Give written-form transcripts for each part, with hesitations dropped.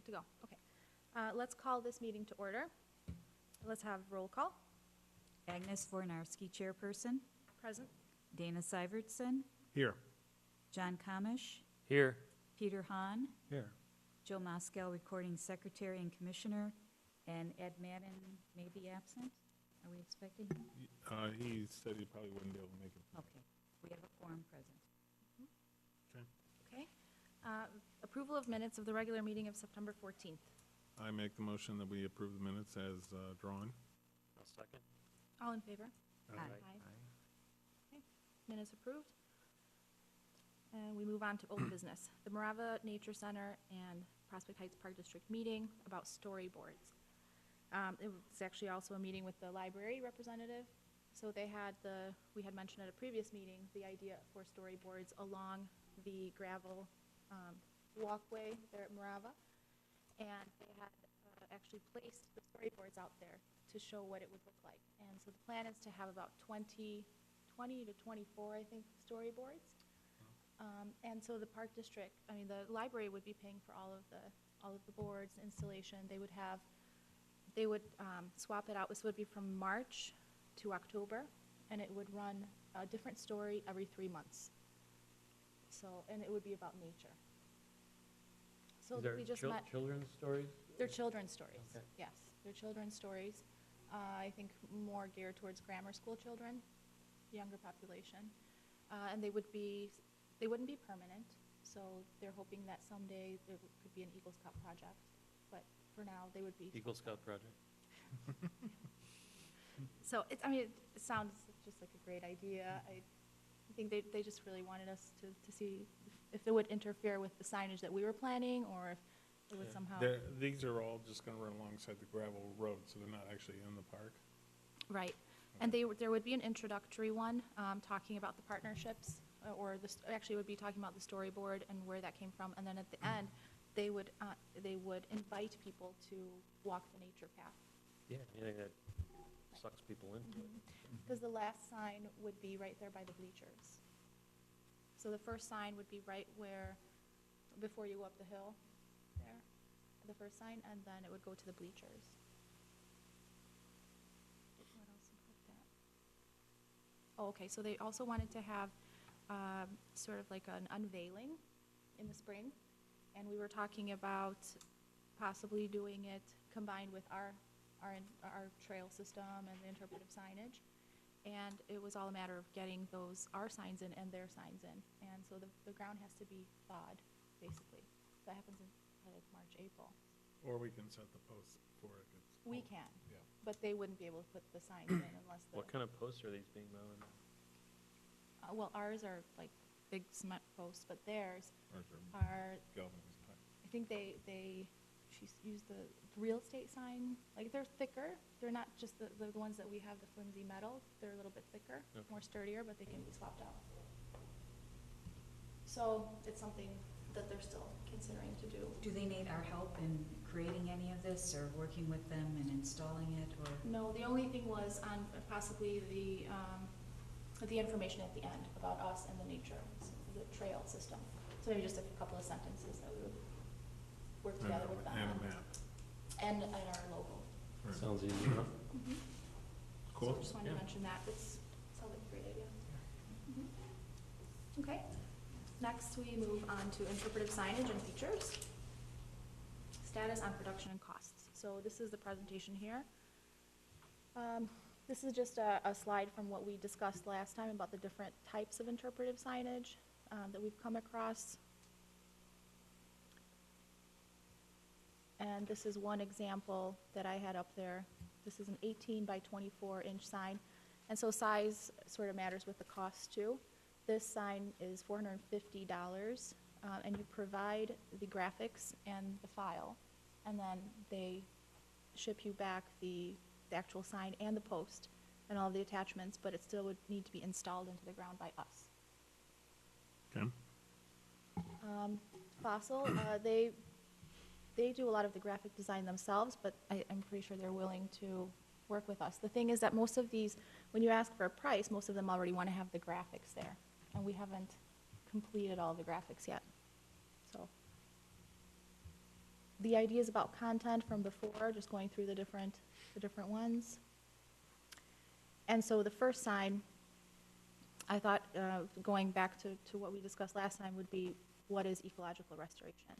Good to go, okay. Let's call this meeting to order. Let's have roll call. Agnes Vornarski, chairperson. Present. Dana Syvertson. Here. John Kamish. Here. Peter Hahn. Here. Joe Moskow, recording secretary and commissioner. And Ed Madden may be absent. Are we expecting him? He said he probably wouldn't be able to make it. Okay. We have a quorum present. Okay. Approval of minutes of the regular meeting of September 14th. I make the motion that we approve the minutes as drawn. I'll second. All in favor? Aye. Okay. Minutes approved. And we move on to old business. The Morava Nature Center and Prospect Heights Park District meeting about storyboards. It was actually also a meeting with the library representative. So they had we had mentioned at a previous meeting, the idea for storyboards along the gravel walkway there at Morava. And they had actually placed the storyboards out there to show what it would look like. And so the plan is to have about 20 to 24, I think, storyboards. And so the park district, the library would be paying for all of the boards, installation. They would swap it out. This would be from March to October, and it would run a different story every 3 months. So, and it would be about nature. So we just met. Children's stories? They're children's stories, Okay. yes. They're children's stories. I think more geared towards grammar school children, younger population. And they wouldn't be permanent, so they're hoping that someday there could be an Eagle Scout project. But for now, they would be. Eagle Scout project. So it sounds just like a great idea. I think they just really wanted us to see if it would interfere with the signage that we were planning, or if it would Yeah. somehow. These are all just going to run alongside the gravel road, so they're not actually in the park. Right. And there would be an introductory one talking about the partnerships, actually it would be talking about the storyboard and where that came from. And then at the end, they would invite people to walk the nature path. Yeah, anything that sucks people into it. Because the last sign would be right there by the bleachers. So the first sign would be right before you go up the hill there, the first sign, and then it would go to the bleachers. What else about that? Oh, okay, so they also wanted to have sort of like an unveiling in the spring, and we were talking about possibly doing it combined with our trail system and the interpretive signage. And it was all a matter of getting our signs in and their signs in. And so the ground has to be thawed, basically. That happens in like March, April. Or we can set the posts before it gets We cold. can, Yeah. but they wouldn't be able to put the signs in unless What kind of posts are these being mounted on? well, ours are like big cement posts, but theirs Ours are are, galvanized pipe. I think she used the real estate sign, like they're thicker. They're not just the ones that we have, the flimsy metal. They're a little bit thicker, Okay. more sturdier, but they can be swapped out. So it's something that they're still considering to do. Do they need our help in creating any of this, or working with them and installing it, or? No, the only thing was on possibly the information at the end about us and the nature, the trail system. So maybe just a couple of sentences that we would work together with them And on. a map. And our logo. Right. Sounds easy enough. Cool. So just wanted to Yeah. mention that. Sounds like a great idea. Mhm. Okay. Next, we move on to interpretive signage and features. Status on production and costs. So this is the presentation here. This is just a slide from what we discussed last time about the different types of interpretive signage that we've come across. And this is one example that I had up there. This is an 18 by 24 inch sign. And so size sort of matters with the cost too. This sign is $450, and you provide the graphics and the file, and then they ship you back the actual sign and the post and all the attachments, but it still would need to be installed into the ground by us. Okay. Fossil, they do a lot of the graphic design themselves, but I'm pretty sure they're willing to work with us. The thing is that most of these, when you ask for a price, most of them already want to have the graphics there, and we haven't completed all the graphics yet. So the ideas about content from before, just going through the different ones. And so the first sign, I thought, going back to what we discussed last time, would be, what is ecological restoration?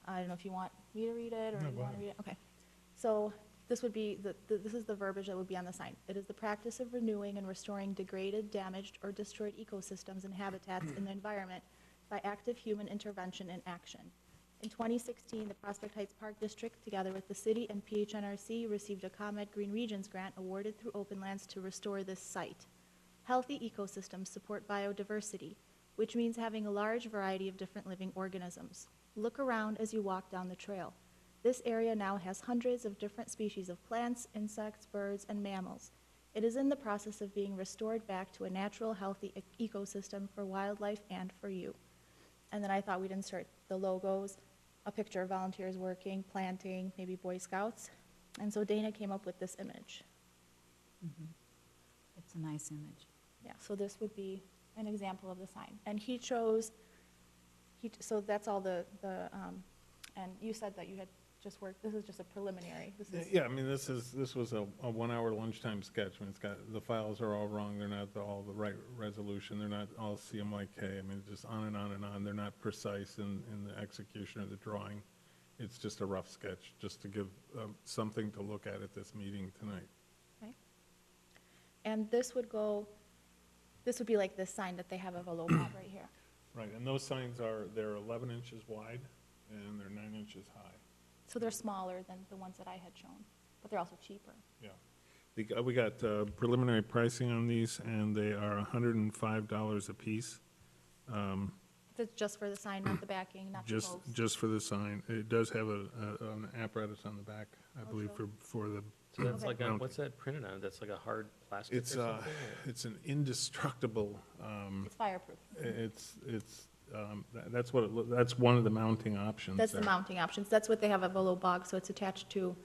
I don't know if you want me to read it, or No, you go want to ahead. read it? Okay. So this would be, this is the verbiage that would be on the sign. It is the practice of renewing and restoring degraded, damaged, or destroyed ecosystems and habitats in the environment by active human intervention and action. In 2016, the Prospect Heights Park District, together with the city and PHNRC, received a ComEd Green Regions grant awarded through Open Lands to restore this site. Healthy ecosystems support biodiversity, which means having a large variety of different living organisms. Look around as you walk down the trail. This area now has hundreds of different species of plants, insects, birds, and mammals. It is in the process of being restored back to a natural, healthy ecosystem for wildlife and for you. And then I thought we'd insert the logos, a picture of volunteers working, planting, maybe Boy Scouts. And so Dana came up with this image. It's a nice image. Yeah, so this would be an example of the sign. And he chose, so that's all and you said that you had just worked, this is just a preliminary. This is, Yeah, I mean, this was a 1-hour lunchtime sketch. I mean, it's got, the files are all wrong, they're not all the right resolution, they're not all CMYK. I mean, just on and on and on. They're not precise in the execution of the drawing. It's just a rough sketch, just to give something to look at this meeting tonight. okay. And this would be like this sign that they have of a low bob right here. Right, and those signs they're 11 inches wide, and they're 9 inches high. So they're smaller than the ones that I had shown, but they're also cheaper. Yeah. We got preliminary pricing on these, and they are $105 a piece. That's just for the sign, not the backing, not the post. Just for the sign. It does have an apparatus on the back, I believe, Also. for the, So that's Okay. like, Mounting. what's that printed on? That's like a hard plastic or it's something? it's an indestructible, It's fireproof. that's what that's one of the mounting options That's the there. mounting options. That's what they have at Willow Bog, so it's attached to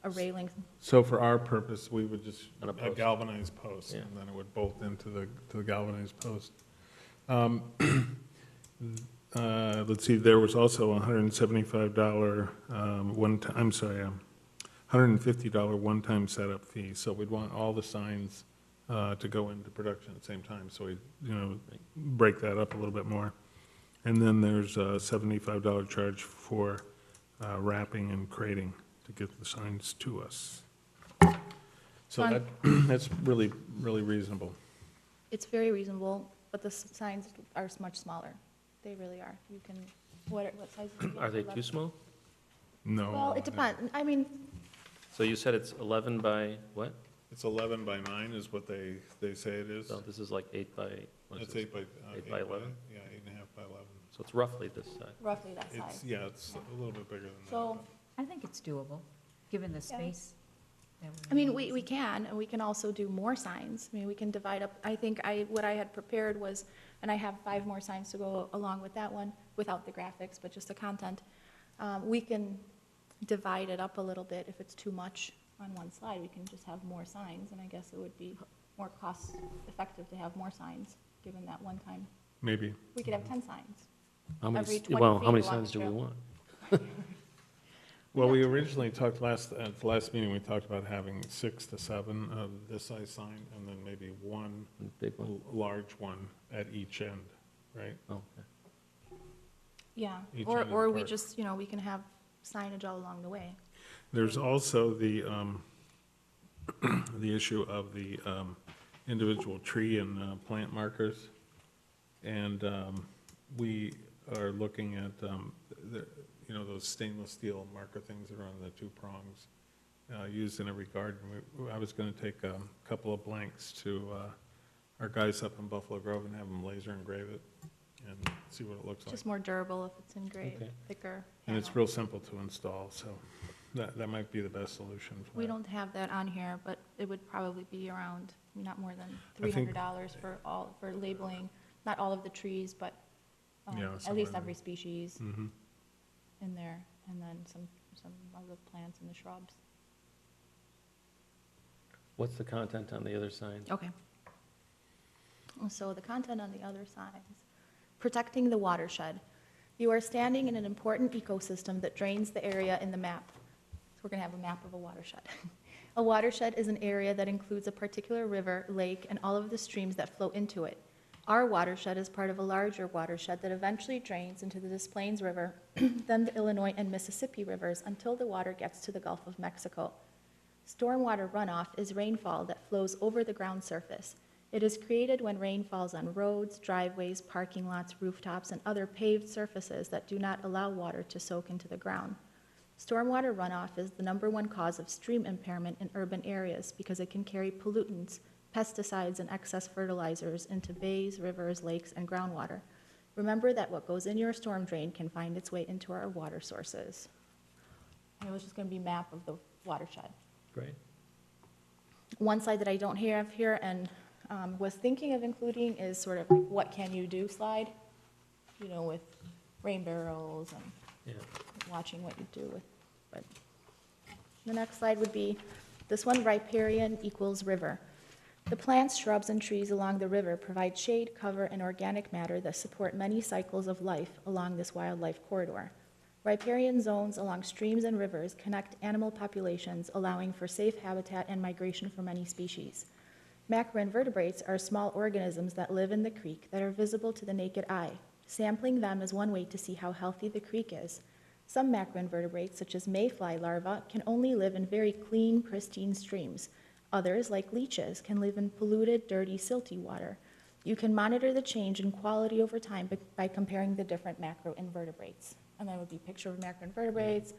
a railing. So for our purpose, we would just, On a a post. galvanized post, Yeah. and then it would bolt into the galvanized post. Let's see, there was also a $175 $150 one-time setup fee. So we'd want all the signs to go into production at the same time, so we, break that up a little bit more. And then there's a $75 charge for wrapping and crating to get the signs to us. So Fun. that, that's really, really reasonable. It's very reasonable, but the signs are much smaller. They really are. You can, what size? is it? Are they too small? No. Well, it depends. I mean, So you said it's 11 by what? It's 11 by 9 is what they say it is. So this is like 8 by, what is It's this? 8 by, 8 by 11? Yeah, 8.5 by 11. So it's roughly this size. roughly that It's, size. yeah, it's a little bit bigger than that. So, I think it's doable, given the Yeah. space. that I mean, we're we can, and we can also do more signs. I mean, we can divide up, I think what I had prepared was, and I have 5 more signs to go along with that one, without the graphics, but just the content. We can divide it up a little bit. If it's too much on one slide, we can just have more signs, and I guess it would be more cost-effective to have more signs, given that one time. Maybe. We could have 10 signs. How many, Every s- 20 well, feet how many along the signs do we trail. want? Well, we originally talked at the last meeting, we talked about having 6 to 7 of this size sign, and then maybe one Big one? large one at each end, right? Oh, okay. Yeah, Each or end of the we park. just, we can have signage all along the way. There's also the issue of the individual tree and plant markers. And we are looking at, those stainless steel marker things that are on the 2 prongs used in every garden. I was going to take a couple of blanks to our guys up in Buffalo Grove and have them laser engrave it and see what it looks like. Just more durable if it's engraved, Okay. thicker. And it's panel. real simple to install, so that might be the best solution for We that. don't have that on here, but it would probably be around, not more than I think- $300 for labeling, not all of the trees, but Yeah, at somewhere least in every species Mhm. in there, and then some of the plants and the shrubs. What's the content on the other sign? Okay. So the content on the other side is protecting the watershed. You are standing in an important ecosystem that drains the area in the map. So we're going to have a map of a watershed. A watershed is an area that includes a particular river, lake, and all of the streams that flow into it. Our watershed is part of a larger watershed that eventually drains into the Des Plaines River, then the Illinois and Mississippi rivers until the water gets to the Gulf of Mexico. Stormwater runoff is rainfall that flows over the ground surface. It is created when rain falls on roads, driveways, parking lots, rooftops, and other paved surfaces that do not allow water to soak into the ground. Stormwater runoff is the #1 cause of stream impairment in urban areas because it can carry pollutants, pesticides, and excess fertilizers into bays, rivers, lakes, and groundwater. Remember that what goes in your storm drain can find its way into our water sources. And it was just going to be a map of the watershed. Great. One slide that I don't have here and was thinking of including is sort of like what can you do slide, you know, with rain barrels and Yeah. watching what you do with, but the next slide would be this one, riparian equals river. The plants, shrubs, and trees along the river provide shade, cover, and organic matter that support many cycles of life along this wildlife corridor. Riparian zones along streams and rivers connect animal populations, allowing for safe habitat and migration for many species. Macroinvertebrates are small organisms that live in the creek that are visible to the naked eye. Sampling them is one way to see how healthy the creek is. Some macroinvertebrates, such as mayfly larvae, can only live in very clean, pristine streams. Others, like leeches, can live in polluted, dirty, silty water. You can monitor the change in quality over time by comparing the different macroinvertebrates. And that would be a picture of macroinvertebrates,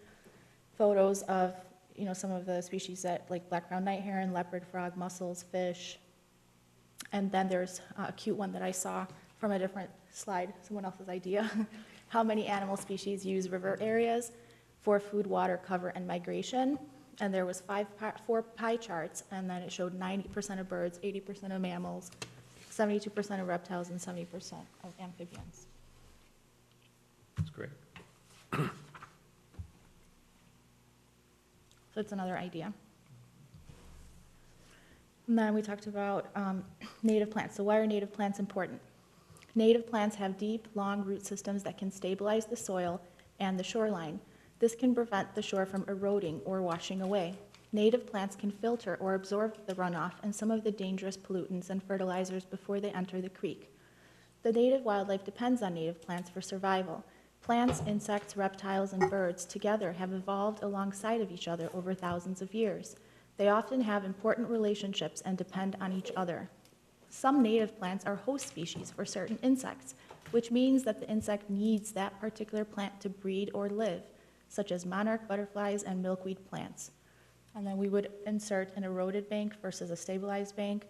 photos of, you know, some of the species that, like black-crowned night heron, leopard frog, mussels, fish. And then there's a cute one that I saw from a different slide, someone else's idea. How many animal species use river areas for food, water, cover, and migration? And there was 4 pie charts, and then it showed 90% of birds, 80% of mammals, 72% of reptiles, and 70% of amphibians. That's great. So it's another idea. And then we talked about native plants. So why are native plants important? Native plants have deep, long root systems that can stabilize the soil and the shoreline. This can prevent the shore from eroding or washing away. Native plants can filter or absorb the runoff and some of the dangerous pollutants and fertilizers before they enter the creek. The native wildlife depends on native plants for survival. Plants, insects, reptiles, and birds together have evolved alongside of each other over thousands of years. They often have important relationships and depend on each other. Some native plants are host species for certain insects, which means that the insect needs that particular plant to breed or live, such as monarch butterflies and milkweed plants. And then we would insert an eroded bank versus a stabilized bank,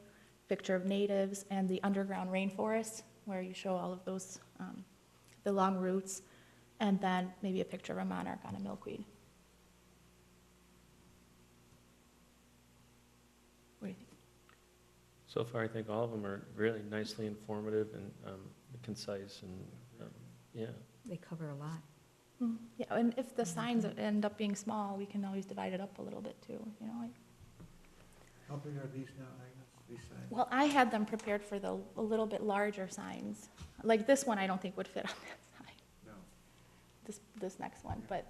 picture of natives, and the underground rainforest, where you show all of those, the long roots, and then maybe a picture of a monarch on a milkweed. What do you think? So far, I think all of them are really nicely informative and concise and, yeah. They cover a lot. Yeah, and if the signs end up being small, we can always divide it up a little bit too, you know, like. How big are these now, Agnes, these signs? Well, I had them prepared for the a little bit larger signs. Like this one, I don't think would fit on that sign, No. this next one. But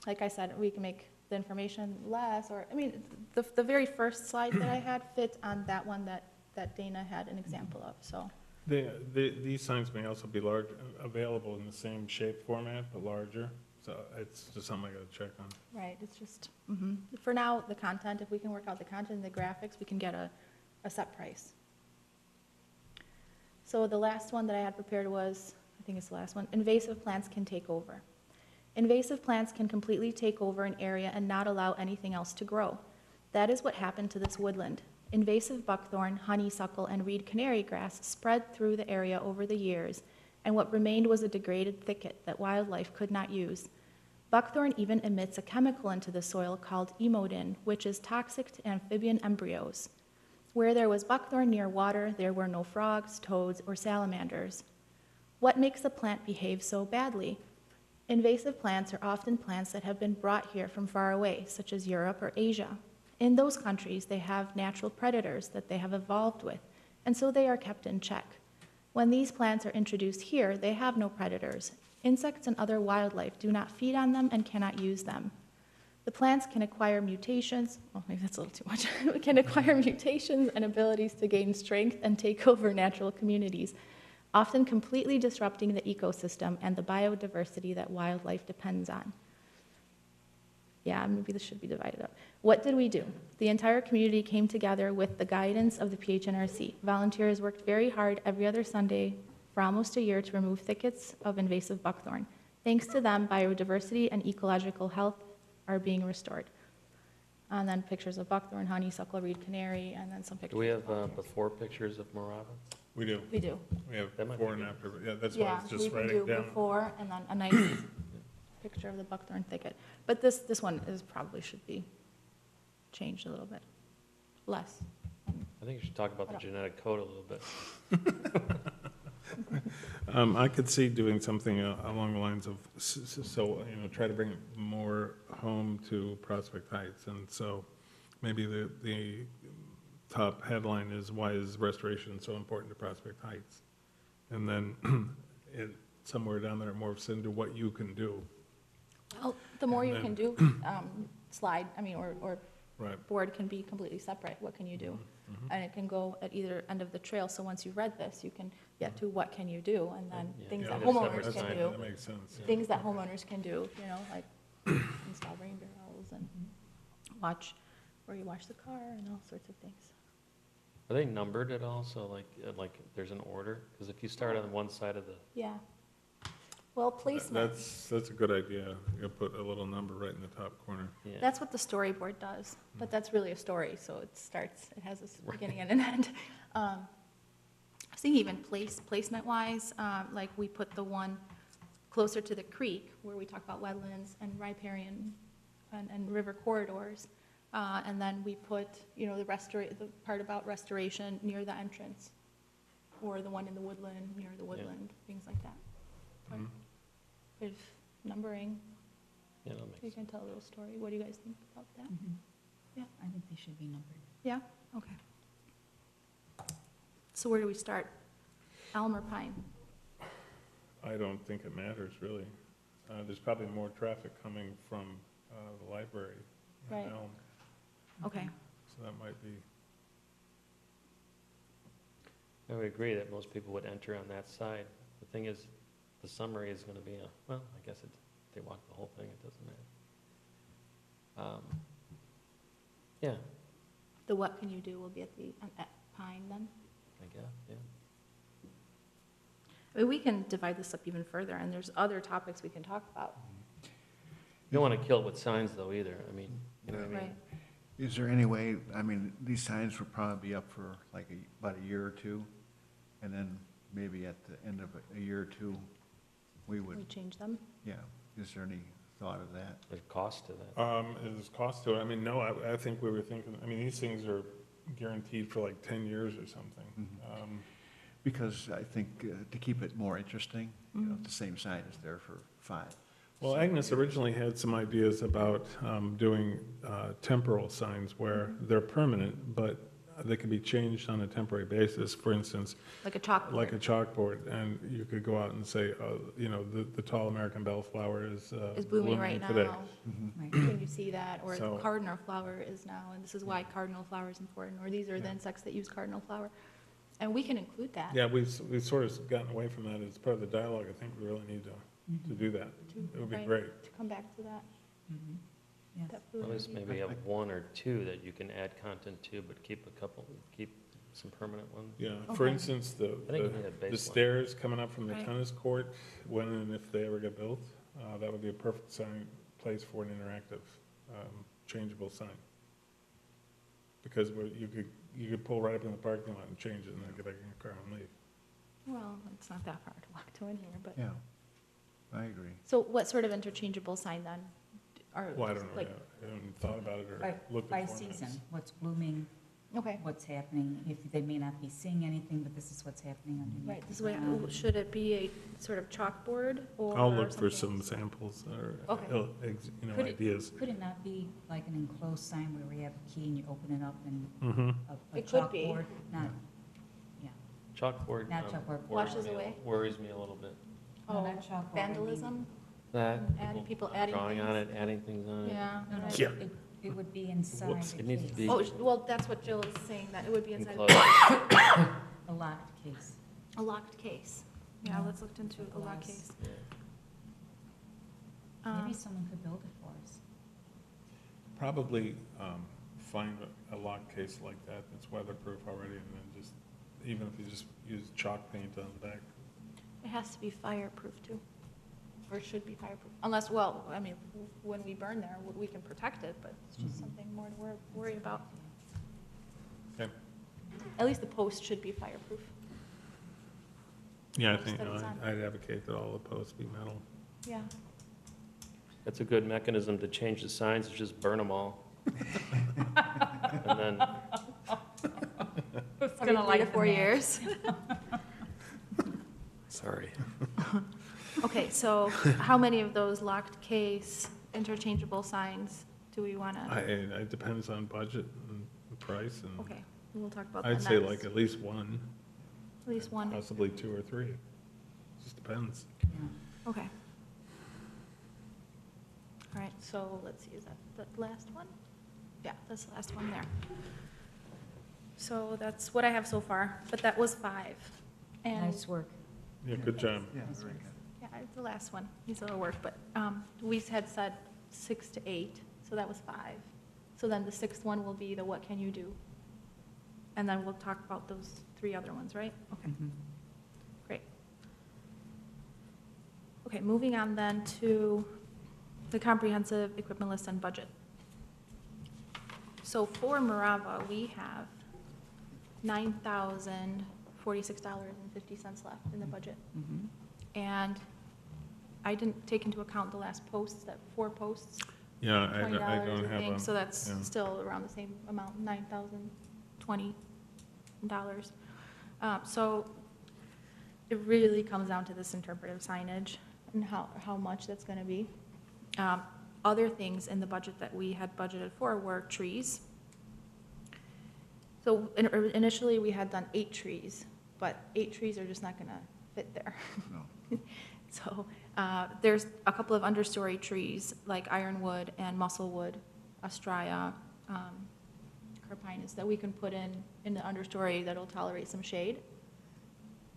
like I said, we can make the information less, or, I mean, the very first slide that I had fit on that one that Dana had an example of, so. These signs may also be large, available in the same shape format, but larger. So it's just something I gotta check on. Right, it's just, for now, the content, if we can work out the content and the graphics, we can get a set price. So the last one that I had prepared was, I think it's the last one, invasive plants can take over. Invasive plants can completely take over an area and not allow anything else to grow. That is what happened to this woodland. Invasive buckthorn, honeysuckle, and reed canary grass spread through the area over the years, and what remained was a degraded thicket that wildlife could not use. Buckthorn even emits a chemical into the soil called emodin, which is toxic to amphibian embryos. Where there was buckthorn near water, there were no frogs, toads, or salamanders. What makes a plant behave so badly? Invasive plants are often plants that have been brought here from far away, such as Europe or Asia. In those countries, they have natural predators that they have evolved with, and so they are kept in check. When these plants are introduced here, they have no predators. Insects and other wildlife do not feed on them and cannot use them. The plants can acquire mutations, well, maybe that's a little too much, can acquire mutations and abilities to gain strength and take over natural communities, often completely disrupting the ecosystem and the biodiversity that wildlife depends on. Yeah, maybe this should be divided up. What did we do? The entire community came together with the guidance of the PHNRC. Volunteers worked very hard every other Sunday for almost a year to remove thickets of invasive buckthorn. Thanks to them, biodiversity and ecological health are being restored. And then pictures of buckthorn, honeysuckle, reed canary, and then some pictures. Do we of have volunteers. before pictures of Morava? We do. We do. We have That might before be and good. after, yeah, that's why I Yeah, was we just can writing do down. before and then a nice picture of the buckthorn thicket. But this one is, probably should be changed a little bit, less. I think you should talk about the genetic code a little bit. I could see doing something along the lines of, so, you know, try to bring it more home to Prospect Heights. And so maybe the top headline is, why is restoration so important to Prospect Heights? And then it, somewhere down there morphs into what you can do. Well, the more you And can do, slide, I mean, or Right. board can be completely separate, what can you do? And it can go at either end of the trail, so once you've read this, you can get to what can you do, and then Yeah. things Yeah, that that's homeowners separate can sign. do. That makes sense. Yeah. Things that homeowners can do, you know, like install rain barrels and watch where you wash the car and all sorts of things. Are they numbered at all? So like there's an order? Because if you start on one side of the, Yeah. Well, placement, That's a good idea. You put a little number right in the top corner. yeah. that's what the storyboard does, but that's really a story, so it starts, it has a beginning and an end. I was thinking even placement-wise, like we put the one closer to the creek, where we talk about wetlands and riparian and river corridors, and then we put, you know, the part about restoration near the entrance, or the one in the woodland, near the woodland, things like that. Mhm. With numbering, Yeah, that you makes can tell a little story. What do you guys think about that? Yeah. I think they should be numbered. Yeah, okay. So where do we start? Elm or pine? I don't think it matters, really. There's probably more traffic coming from the library than Right. Elm, Okay, so that might be, I would agree that most people would enter on that side. The thing is, the summary is going to be well, I guess they walk the whole thing, it doesn't matter. Yeah, the what can you do will be at pine then? I guess, yeah. I mean, we can divide this up even further, and there's other topics we can talk about. You don't want to kill it with signs though either. I mean, you know what I mean? Right. Is there any way, I mean, these signs will probably be up for like about a year or two, and then maybe at the end of a year or two, we We would, change them? yeah. Is there any thought of that? There's cost to that. is cost to it? I mean, no, I think we were thinking, I mean, these things are guaranteed for like 10 years or something. Because I think to keep it more interesting, you know, the same sign is there for 5. Well, Agnes originally had some ideas about doing temporal signs where they're permanent, but they can be changed on a temporary basis. For instance, Like a chalkboard? like a chalkboard, and you could go out and say, you know, the tall American bellflower is Blooming right now. today. Right. Can you see that? Or So- cardinal flower is now, and this is why cardinal flower is important, or these are the Yeah. insects that use cardinal flower. And we can include that. Yeah, we've sort of gotten away from that as part of the dialogue. I think we really need to do that. to- It would be right, great. To come back to that. Mhm. Yes. That At really least would be- maybe have one or two that you can add content to, but keep some permanent ones. Yeah, for Okay. instance, I think we need a the baseline. stairs coming up from the Right. tennis court, when and if they ever get built, that would be a perfect place for an interactive, changeable sign. Because you could pull right up in the parking lot and change it, and then get back in your car and leave. Well, it's not that far to walk to in here, but, Yeah, I agree. so what sort of interchangeable sign then? Are Well, I don't know, like- I haven't thought about it or By, looked by at formats. season, what's blooming, Okay, what's happening, if they may not be seeing anything, but this is what's happening underneath. right, this the is ground. should it be a sort of chalkboard or? I'll look for something some else? samples or, Okay. you know, Could it- ideas. Could it not be like an enclosed sign where we have a key and you open it up and Mm-hmm. a It could be. chalkboard? Not, yeah. Chalkboard. Not chalkboard. worries Washes me a- away? Worries me a little bit. No, Oh, not chalkboard, I mean- vandalism? That, People adding drawing on it, things. adding things on it. Yeah. No, no, right. Yeah. it would be inside Whoops, the it needs to case. be- Oh, well, that's what Jill is saying, that it would be inside Enclosed. A locked case. a locked case. Yeah, No. let's look into a locked Glass. case. Yeah. Maybe Um, someone could build it for us. Probably find a lock case like that that's weatherproof already, and then just, even if you just use chalk paint on the back. It has to be fireproof too, or it should be fireproof, unless, well, I mean, when we burn there, we can protect it, but it's just something more to worry about. Okay. At least the post should be fireproof. Yeah, I Post think, that it's on. I'd advocate that all the posts be metal. Yeah. That's a good mechanism to change the signs, is just burn them all. And then, Every 3 to 4 years. sorry. Okay, so how many of those locked case interchangeable signs do we want to? It depends on budget and price, and Okay, we'll talk about that I'd next. say like at least one, At least one, possibly 2 or 3. Just depends. Yeah. okay. All right, so let's see, is that the last one? Yeah, that's the last one there. So that's what I have so far, but that was 5. And, Nice work. Yeah, good job. Yeah, Nice very work. good. yeah, it's the last one, needs a little work, but we had said 6 to 8, so that was 5. So then the 6th one will be the what can you do? And then we'll talk about those 3 other ones, right? Okay. Mhm. Great. Okay, moving on then to the comprehensive equipment list and budget. So for Morava, we have $9,046.50 left in the budget. Mhm. And I didn't take into account the last posts, that 4 posts, Yeah, $20, I don't I have think, a, so that's yeah. still around the same amount, $9,020. So it really comes down to this interpretive signage and how much that's gonna be. Other things in the budget that we had budgeted for were trees. So initially, we had done 8 trees, but 8 trees are just not gonna fit there. No. So there's a couple of understory trees, like ironwood and musclewood, astraea, carpinus, that we can put in the understory that'll tolerate some shade.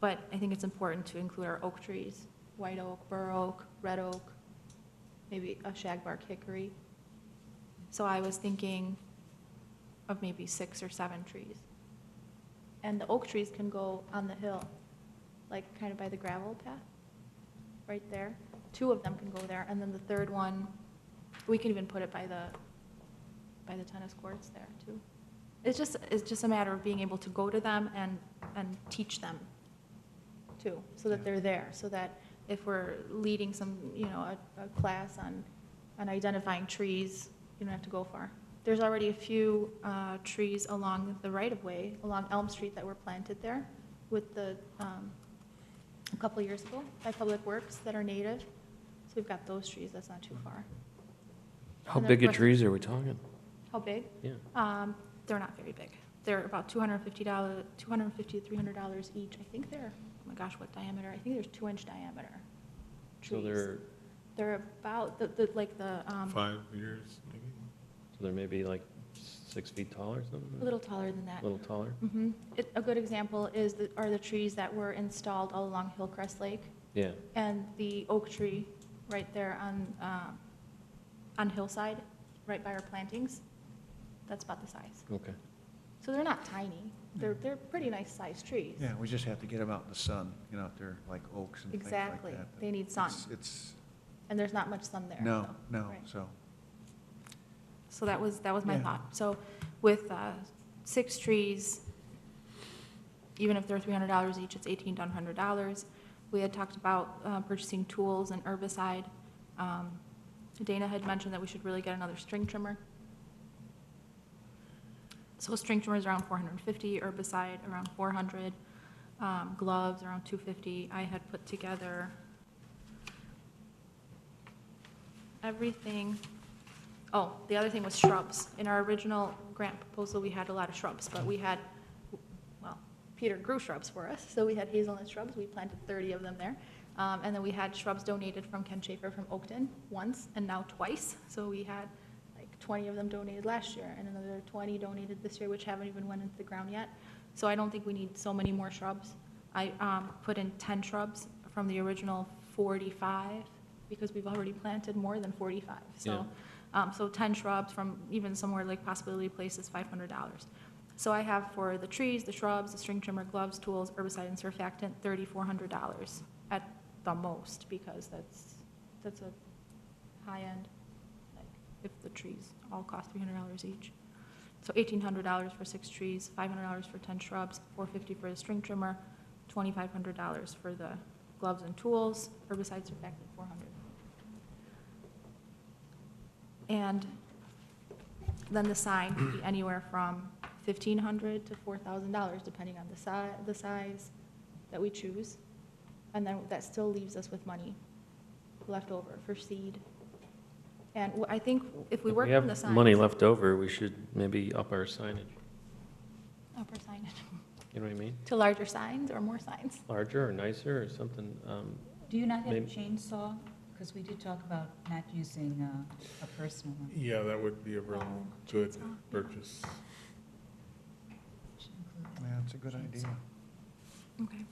But I think it's important to include our oak trees, white oak, bur oak, red oak, maybe a shagbark hickory. So I was thinking of maybe 6 or 7 trees. And the oak trees can go on the hill, like kind of by the gravel path, right there. 2 of them can go there, and then the third one, we can even put it by the tennis courts there too. It's just a matter of being able to go to them and teach them too, so that Yeah. they're there, so that if we're leading some, a class on identifying trees, you don't have to go far. There's already a few trees along the right-of-way, along Elm Street, that were planted there with a couple of years ago by Public Works that are native. So we've got those trees, that's not too far. How And then big of of course- trees are we talking? How big? Yeah. They're not very big. They're about $250 to $300 each. I think they're, oh my gosh, what diameter? I think there's 2-inch diameter So trees. They're about, the 5 years, maybe? so they're maybe like 6 feet tall or something? a little taller than that. A little taller? Mhm. A good example are the trees that were installed all along Hillcrest Lake, Yeah. and the oak tree right there on Hillside, right by our plantings. That's about the size. Okay. So they're not tiny. They're pretty nice sized trees. Yeah, we just have to get them out in the sun, if they're like oaks and things like that. Exactly. They need sun, It's, and there's not much sun there. no, so, no, right. so, So that was my Yeah. thought. So with 6 trees, even if they're $300 each, it's $1,800 to $100. We had talked about purchasing tools and herbicide. Dana had mentioned that we should really get another string trimmer. So string trimmer is around $450, herbicide around $400, gloves around $250. I had put together everything. Oh, the other thing was shrubs. In our original grant proposal, we had a lot of shrubs, but we had, well, Peter grew shrubs for us, so we had hazelnut shrubs, we planted 30 of them there. And then we had shrubs donated from Ken Schaefer from Oakton once, and now twice. So we had like 20 of them donated last year, and another 20 donated this year, which haven't even went into the ground yet. So I don't think we need so many more shrubs. I put in 10 shrubs from the original 45, because we've already planted more than 45. So, so 10 shrubs from even somewhere like Possibility Place is $500. So I have for the trees, the shrubs, the string trimmer, gloves, tools, herbicide, and surfactant, $3,400 at the most, because that's a high end, like, if the trees all cost $300 each. So $1,800 for 6 trees, $500 for 10 shrubs, $450 for the string trimmer, $2,500 for the gloves and tools, herbicide, surfactant, $400. And then the sign could be anywhere from $1,500 to $4,000, depending on the size that we choose. And then that still leaves us with money left over for seed. And I think if we If work we on the have signs. money left over, we should maybe up our signage. Upper signage. You know what I mean? To larger signs or more signs? Larger or nicer or something. Do you not have a Maybe- chainsaw? Because we did talk about not using a personal one. Yeah, that would be a real Oh, good chainsaw, yeah. purchase. Should include that. Yeah, it's a good idea. Okay.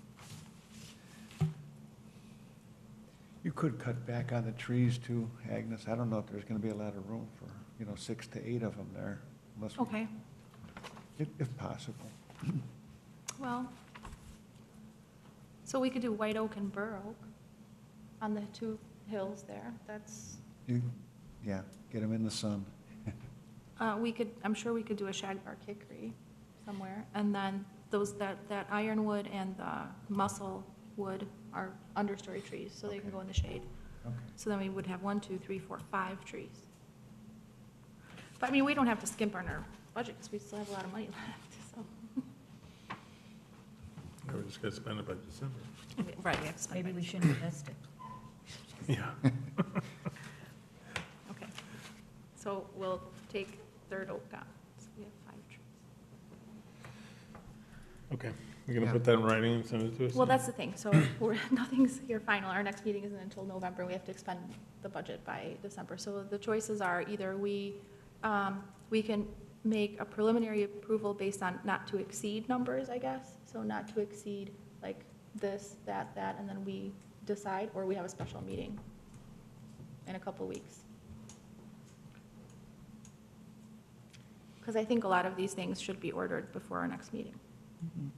You could cut back on the trees too, Agnes. I don't know if there's gonna be a lot of room for, 6 to 8 of them there, unless, Okay, if possible. well, so we could do white oak and bur oak on the 2 hills there. That's, Yeah, get them in the sun. we could, I'm sure we could do a shagbark hickory somewhere. And then that ironwood and the mussel wood are understory trees, so they can go in the shade. Okay. So then we would have 1, 2, 3, 4, 5 trees. But I mean, we don't have to skimp on our budget, because we still have a lot of money left, so. We're just gonna spend it by December. Right, we have to spend Maybe money. we shouldn't invest it. Yeah. Okay. So we'll take third oak out, so we have 5 trees. Okay, you're gonna Yeah. put that in writing and send it to us? Well, that's the thing, so nothing's here final, our next meeting isn't until November, we have to expend the budget by December. So the choices are either we can make a preliminary approval based on not to exceed numbers, I guess, so not to exceed like this, that, and then we decide, or we have a special meeting in a couple weeks. Because I think a lot of these things should be ordered before our next meeting. Mhm.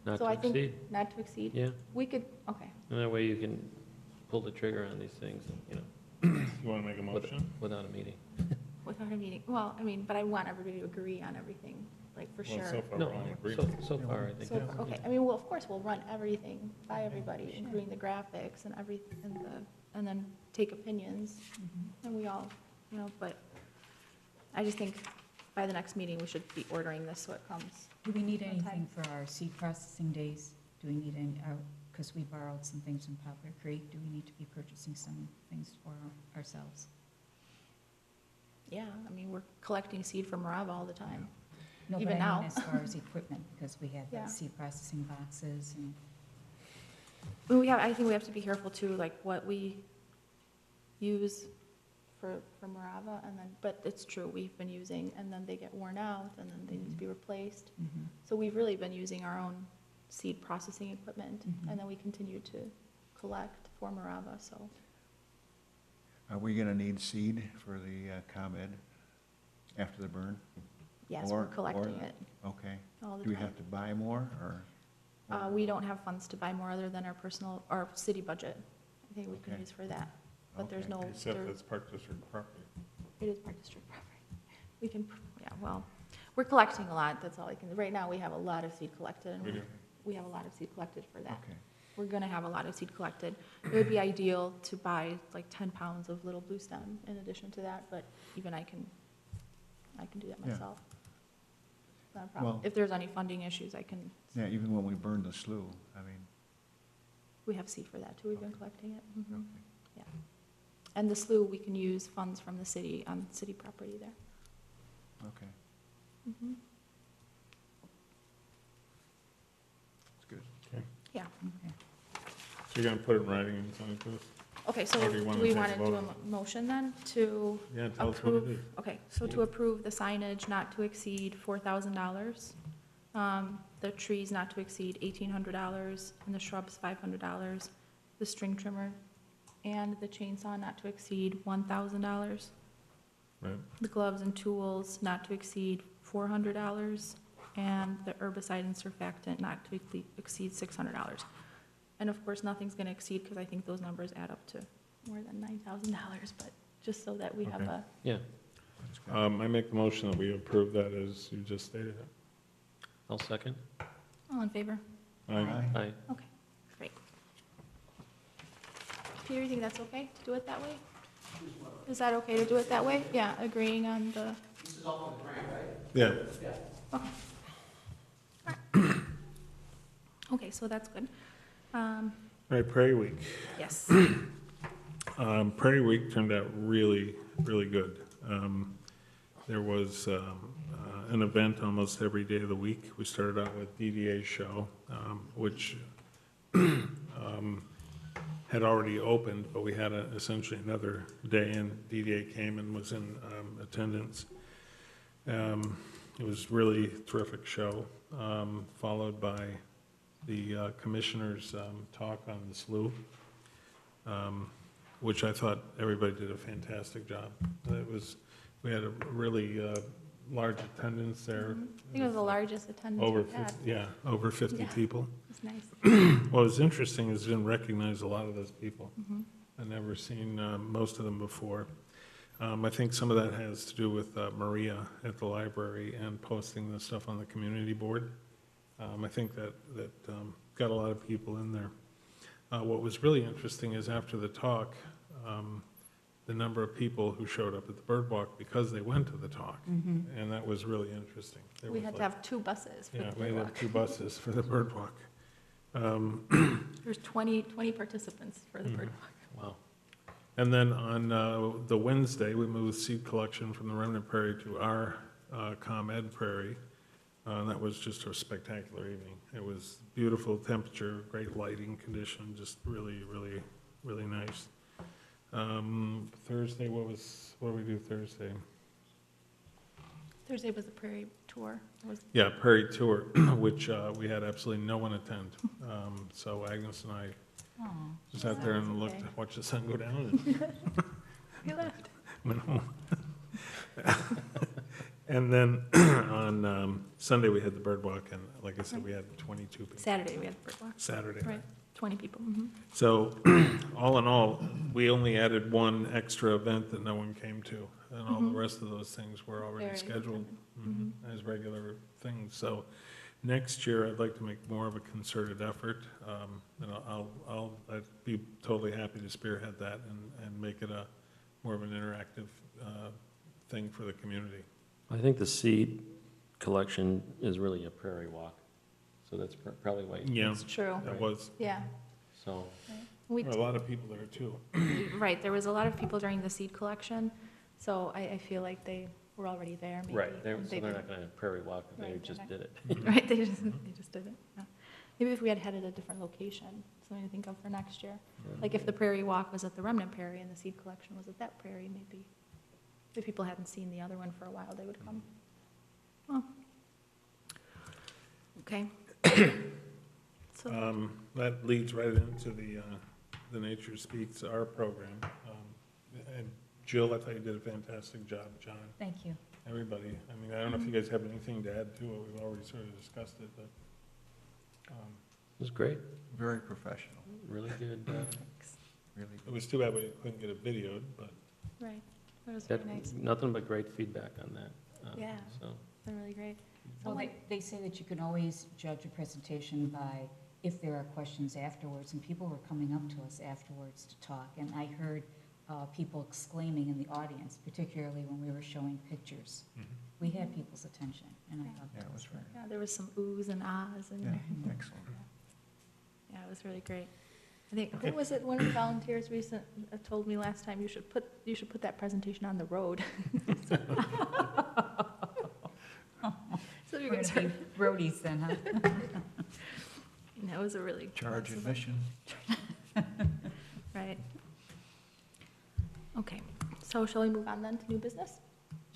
Not So to I think exceed. not to exceed, Yeah, we could, okay. and that way you can pull the trigger on these things, You wanna make a motion? without a meeting. Without a meeting, well, I mean, but I want everybody to agree on everything, like, for Well, sure. so far, No, we're all in so, agreement. so far, I think. So, that's- okay, yeah. I mean, well, of course, we'll run everything by everybody, including the graphics and everything, and then take opinions, Mhm. and we all, but I just think by the next meeting, we should be ordering this so it comes. Do we need On time. anything for our seed processing days? Do we need any, because we borrowed some things from Poplar Creek, do we need to be purchasing some things for ourselves? Yeah, I mean, we're collecting seed from Marava all the time. No, but Even I now. mean as far as equipment, because we have Yeah. the seed processing boxes and, I think we have to be careful too, like what we use for Marava, and then, but it's true, we've been using, and then they get worn out, and then they need to be replaced. mhm. So we've really been using our own seed processing equipment, Mhm. and then we continue to collect for Marava, so. Are we gonna need seed for the ComEd after the burn? Yes, Or- we're collecting or- it Okay. all the Do we time. have to buy more, or? We don't have funds to buy more other than our city budget. I think we can Okay. use for that, but there's Okay. no, Except there- it's Park District property. it is Park District property. We can, yeah, well, we're collecting a lot, that's all I can, right now, we have a lot of seed collected, and We do. we have a lot of seed collected for that. Okay. We're gonna have a lot of seed collected. It would be ideal to buy like 10 pounds of little blue stem in addition to that, but even I can do that Yeah. myself. Not a problem. Well- If there's any funding issues, Yeah, even when we burned the slough, I mean, we have seed for that too, we've been Okay. collecting it. Mhm. okay. Yeah. And the slough, we can use funds from the city on city property there. Okay. Mhm. Yeah. Okay. So you're gonna put it in writing and send it to us? Okay, so Or do you do wanna we take a want to do vote a on motion then to Yeah, tell us what it approve? is. Okay, so to approve the signage not to exceed $4,000, the trees not to exceed $1,800, and the shrubs $500, the string trimmer and the chainsaw not to exceed $1,000, Right, the gloves and tools not to exceed $400, and the herbicide and surfactant not to exceed $600. And of course, nothing's gonna exceed, because I think those numbers add up to more than $9,000, but just so that we have Okay. a, Yeah, That's good. I make the motion that we approve that as you just stated it. I'll second. all in favor? Aye. Aye. Okay, great. Peter, you think that's okay to do it that way? Is that okay to do it that way? Yeah, agreeing on the, Yeah, okay, so that's good. all right, Prairie Week. Yes, Prairie Week turned out really, really good. There was an event almost every day of the week. We started out with DDA's show, which had already opened, but we had essentially another day, and DDA came and was in attendance. It was really terrific show, followed by the commissioner's talk on the slough, which I thought everybody did a fantastic job. We had a really large attendance there. I think it was the largest attendance Over we've had. 50, yeah, over 50 Yeah. people. It's nice. What was interesting is I didn't recognize a lot of those people. Mhm. I'd never seen most of them before. I think some of that has to do with Maria at the library and posting the stuff on the community board. I think that got a lot of people in there. What was really interesting is after the talk, the number of people who showed up at the Bird Walk because they went to the talk, and that was really interesting. There We was had to like- have 2 buses for Yeah, the we had to walk. have 2 buses for the Bird Walk. There's 20 participants for the Mhm. bird walk. Wow. And then on the Wednesday, we moved seed collection from the Remnant Prairie to our ComEd Prairie. And that was just a spectacular evening. It was beautiful temperature, great lighting condition, just really, really, really nice. Thursday, what did we do Thursday? Thursday was the prairie tour. Yeah, Prairie Tour, which we had absolutely no one attend. So Agnes and I Aw. just sat there and Sounds looked, okay. watched the sun go down and We left. went home. And then on Sunday, we had the Bird Walk, and like I said, we had 22 people. Saturday, we had the bird walk. Saturday. Right, 20 people. Mhm. So, all in all, we only added one extra event that no one came to, and all the Mhm. rest of those things were already Very scheduled attended. as regular things. So, next year, I'd like to make more of a concerted effort, and I'd be totally happy to spearhead that and make it a more of an interactive thing for the community. I think the seed collection is really a prairie walk, so that's probably why, Yeah, It's true, that was, yeah. so, We, there were a lot of people there too. right, there was a lot of people during the seed collection, so I feel like they were already there, maybe. right, and so they they're didn't- not gonna prairie walk, they Right, they're just not- did it. Right, they just did it, yeah. Maybe if we had had it at a different location, something to think of for next year. Like if the prairie walk was at the Remnant Prairie and the seed collection was at that prairie, maybe. If people hadn't seen the other one for a while, they would come. Well. Okay. So, That leads right into the Nature Speaks Our program. And Jill, I thought you did a fantastic job, John, Thank you. everybody. I mean, I don't know if you guys have anything to add to it, we've already sort of discussed it, but, It was great, Very professional, really good, really. it was too bad we couldn't get it videoed, but right, that was very had nice. nothing but great feedback on that. Yeah. So, They're really great. Well, they say that you can always judge a presentation by if there are questions afterwards, and people were coming up to us afterwards to talk, and I heard people exclaiming in the audience, particularly when we were showing pictures. We had people's attention, and I thought Yeah, that it was was great. Yeah, there was some oohs and ahs and, Yeah, excellent. yeah, it was really great. I think, who was it, one of the volunteers told me last time, you should put that presentation on the road. So you We're guys gonna are, be roadies then, huh? And that was a really. Charge that's a- admission. Right. Okay, so shall we move on then to new business?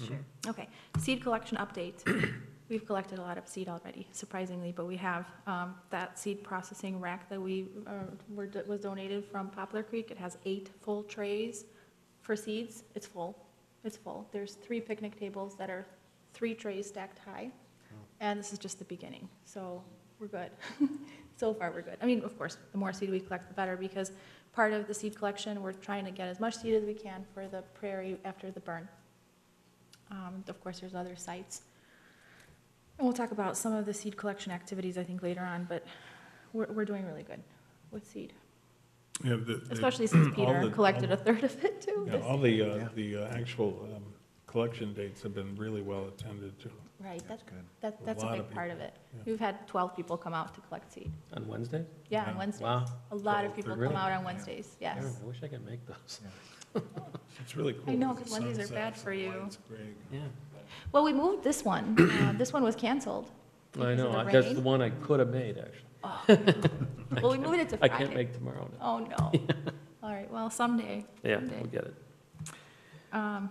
Sure. Okay, seed collection update. We've collected a lot of seed already, surprisingly, but we have that seed processing rack that was donated from Poplar Creek. It has 8 full trays for seeds. It's full. It's full. There's 3 picnic tables that are 3 trays stacked high, and this is just the beginning. So we're good. So far, we're good. I mean, of course, the more seed we collect, the better, because part of the seed collection, we're trying to get as much seed as we can for the prairie after the burn. Of course, there's other sites. And we'll talk about some of the seed collection activities, I think, later on, but we're doing really good with seed. Yeah, Especially since all Peter the- collected a third of it, too. Yeah, all the actual collection dates have been really well attended to. Right, That's that's good. a lot big of part of people, it. yeah. We've had 12 people come out to collect seed. On Wednesday? Yeah, on Wow. Wednesdays. Wow. A lot of 12, people really? come out on Yeah. Wednesdays, Aaron, yes. I wish I could make those. It's really cool. I know, with 'cause the Wednesdays are bad sunsets for and the you. lights, Greg. Yeah. Well, we moved this one. This one was canceled. I because of know, the that's rain. the one I could have made, actually. Well, we moved it to I Friday. can't make tomorrow. now. Oh, no. All right, well, someday. Yeah, Someday. we'll get it. All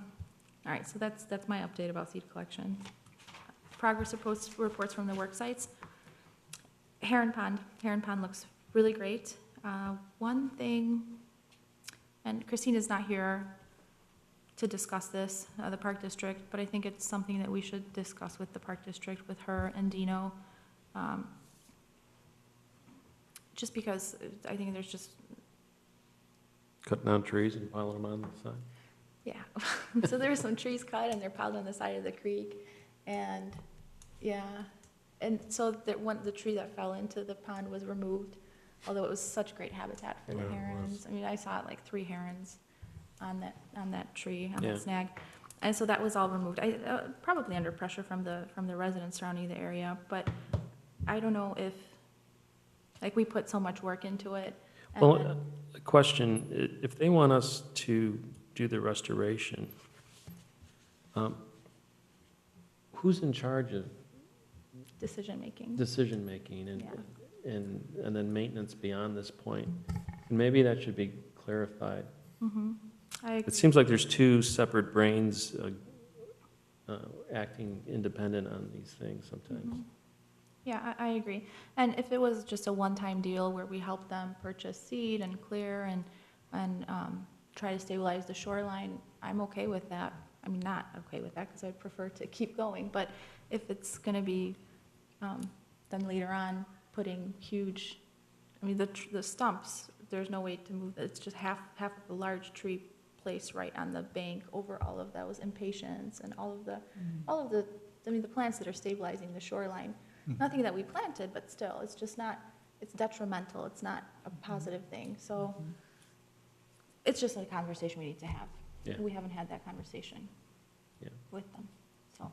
right, so that's my update about seed collection. Progress reports from the work sites. Heron Pond looks really great. One thing, and Christina's not here to discuss this, the Park District, but I think it's something that we should discuss with the Park District, with her and Dino. Just because I think there's just, Cutting down trees and piling them on the side. yeah. So there were some trees cut and they're piled on the side of the creek, and, yeah. And so the tree that fell into the pond was removed, although it was such great habitat for the Yeah, it was. herons. I mean, I saw like 3 herons on that tree, on Yeah. that snag. And so that was all removed. Probably under pressure from the residents surrounding the area, but I don't know if, like, we put so much work into it. and Well, then- a question, if they want us to do the restoration, who's in charge of Decision-making. decision-making Yeah. and then maintenance beyond this point? And maybe that should be clarified. Mhm. I It agree. seems like there's 2 separate brains acting independent on these things sometimes. Mhm. Yeah, I agree. And if it was just a one-time deal where we help them purchase seed and clear and try to stabilize the shoreline, I'm okay with that. I mean, not okay with that, because I'd prefer to keep going, but if it's gonna be, then later on, putting huge, I mean, the stumps, there's no way to move, it's just half of the large tree placed right on the bank over all of those impatiens and all of the, I mean, the plants that are stabilizing the shoreline. Nothing that we planted, but still, it's just not, it's detrimental, it's not a positive thing, so it's just a conversation we need to have. Yeah. We haven't had that conversation Yeah. with them, so,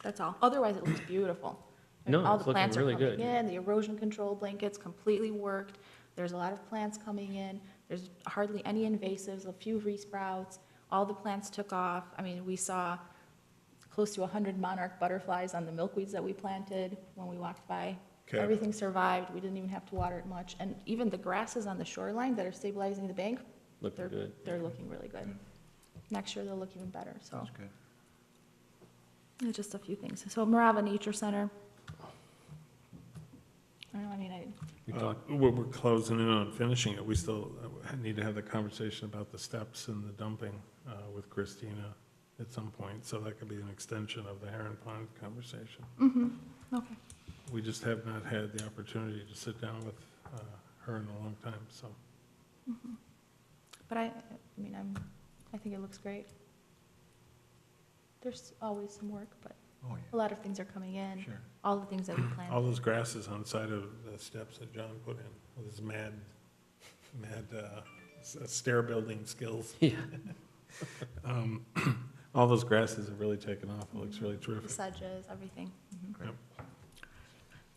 that's all. Otherwise, it looks beautiful. I mean, No, all it's the looking plants are really coming good. in, the erosion control blankets completely worked, there's a lot of plants coming in, there's hardly any invasives, a few resprouts, all the plants took off. I mean, we saw close to 100 monarch butterflies on the milkweeds that we planted when we walked by. Okay. Everything survived, we didn't even have to water it much, and even the grasses on the shoreline that are stabilizing the bank, Looking good. they're looking really good. Next year, they'll look even better, so, Sounds good. it's just a few things. So Morava Nature Center. I don't know, I mean, You Uh, talk- We're closing in on finishing it. We still need to have the conversation about the steps and the dumping with Christina at some point, so that could be an extension of the Heron Pond conversation. okay. We just have not had the opportunity to sit down with her in a long time, so. But I mean, I think it looks great. There's always some work, but Oh, a lot of things are coming in, Sure. all the things that we planned. All those grasses on the side of the steps that John put in, with his mad stair building skills. Yeah. All those grasses have really taken off. It looks really The terrific. sedges, everything. Mhm.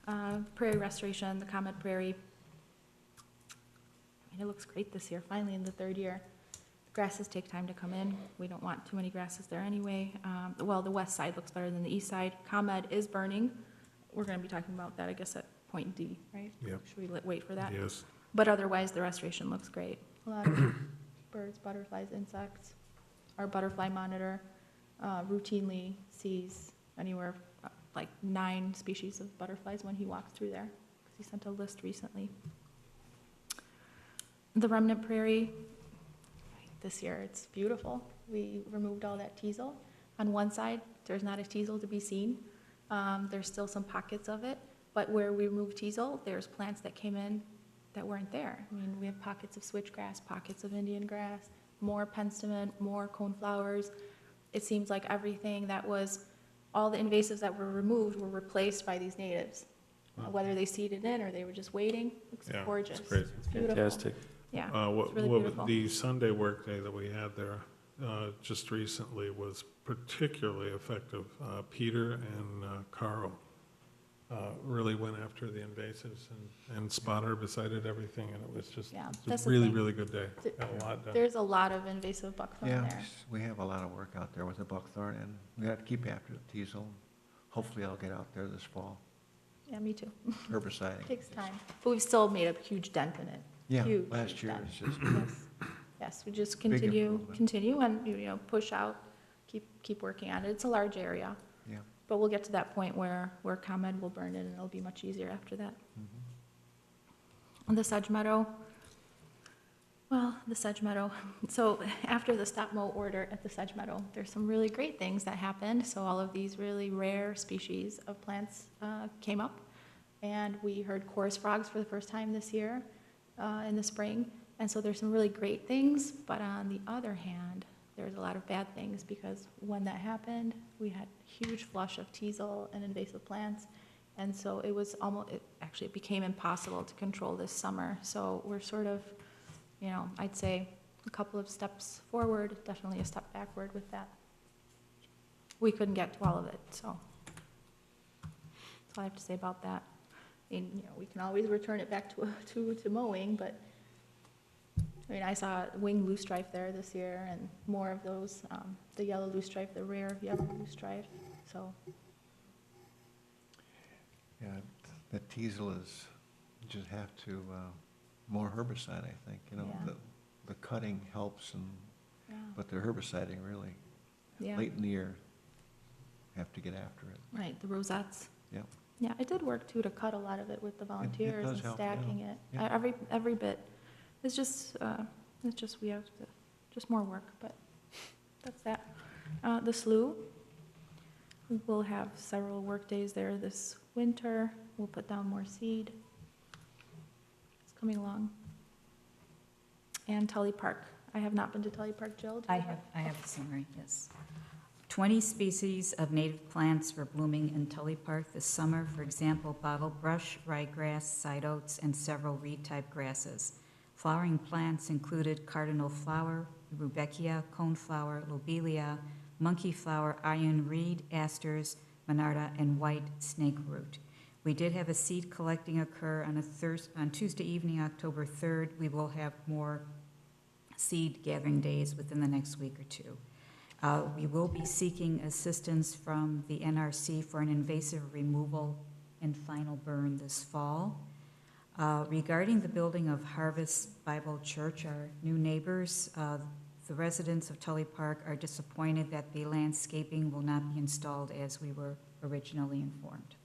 Yep. Prairie restoration, the Comet Prairie. I mean, it looks great this year, finally in the 3rd year. Grasses take time to come in. We don't want too many grasses there anyway. Well, the west side looks better than the east side. ComEd is burning. We're gonna be talking about that, I guess, at point D, right? Yep. Should we wait for that? Yes. But otherwise, the restoration looks great. A lot of birds, butterflies, insects. Our butterfly monitor routinely sees anywhere like 9 species of butterflies when he walks through there, because he sent a list recently. The remnant prairie, this year, it's beautiful. We removed all that teasel. On one side, there's not a teasel to be seen. There's still some pockets of it, but where we removed teasel, there's plants that came in that weren't there. I mean, we have pockets of switchgrass, pockets of Indian grass, more penstemon, more coneflowers. It seems like everything that was, all the invasives that were removed were replaced by these natives. Whether they seeded in or they were just waiting, it's Yeah, gorgeous. it's crazy. It's beautiful. Fantastic. Yeah, What, it's really what, beautiful. the Sunday workday that we had there, just recently was particularly effective. Peter and Carl really went after the invasives and spot herbicided everything, and it was just Yeah, it's that's a the really, thing. really good day. Th- Got a lot done. There's a lot of invasive buckthorn Yeah, there. we have a lot of work out there with the buckthorn, and we have to keep after the teasel. Hopefully I'll get out there this fall, Yeah, me too. herbiciding. Takes time, but we've still made a huge dent in it. Yeah, Huge, last huge year dent. it's just, Yes, yes, we just Big continue improvement. and, push out, keep working on it. It's a large area, yeah. but we'll get to that point where ComEd will burn it, and it'll be much easier after that. Mhm. On the sedge meadow, so after the stop mow order at the sedge meadow, there's some really great things that happened. So all of these really rare species of plants came up, and we heard chorus frogs for the first time this year in the spring. And so there's some really great things, but on the other hand, there's a lot of bad things, because when that happened, we had a huge flush of teasel and invasive plants. And so it was it became impossible to control this summer. So we're sort of, I'd say a couple of steps forward, definitely a step backward with that. We couldn't get to all of it, so that's all I have to say about that. I mean, we can always return it back to mowing, but, I mean, I saw winged loosestrife there this year, and more of those, the yellow loosestrife, the rare yellow loosestrife, so. Yeah, the teasel is, you just have to, more herbicide, I think, Yeah. The cutting helps, Yeah. but the herbiciding really, Yeah, late in the year, have to get after it. right, the rosettes. Yep. Yeah, it did work too, to cut a lot of it with the volunteers does and help, yeah. stacking it. Yeah. Every bit. It's just, we have to, just more work, but that's that. The slough, we'll have several work days there this winter. We'll put down more seed. It's coming along. And Tully Park. I have not been to Tully Park, Jill. do I you have a summary, yes. 20 species of native plants were blooming in Tully Park this summer. For example, bottlebrush, ryegrass, side oats, and several reed-type grasses. Flowering plants included cardinal flower, rudbeckia, coneflower, lobelia, monkey flower, iron reed, asters, monarda, and white snakeroot. We did have a seed collecting occur on Tuesday evening, October 3rd. We will have more seed gathering days within the next week or two. We will be seeking assistance from the NRC for an invasive removal and final burn this fall. Regarding the building of Harvest Bible Church, our new neighbors, the residents of Tully Park are disappointed that the landscaping will not be installed as we were originally informed.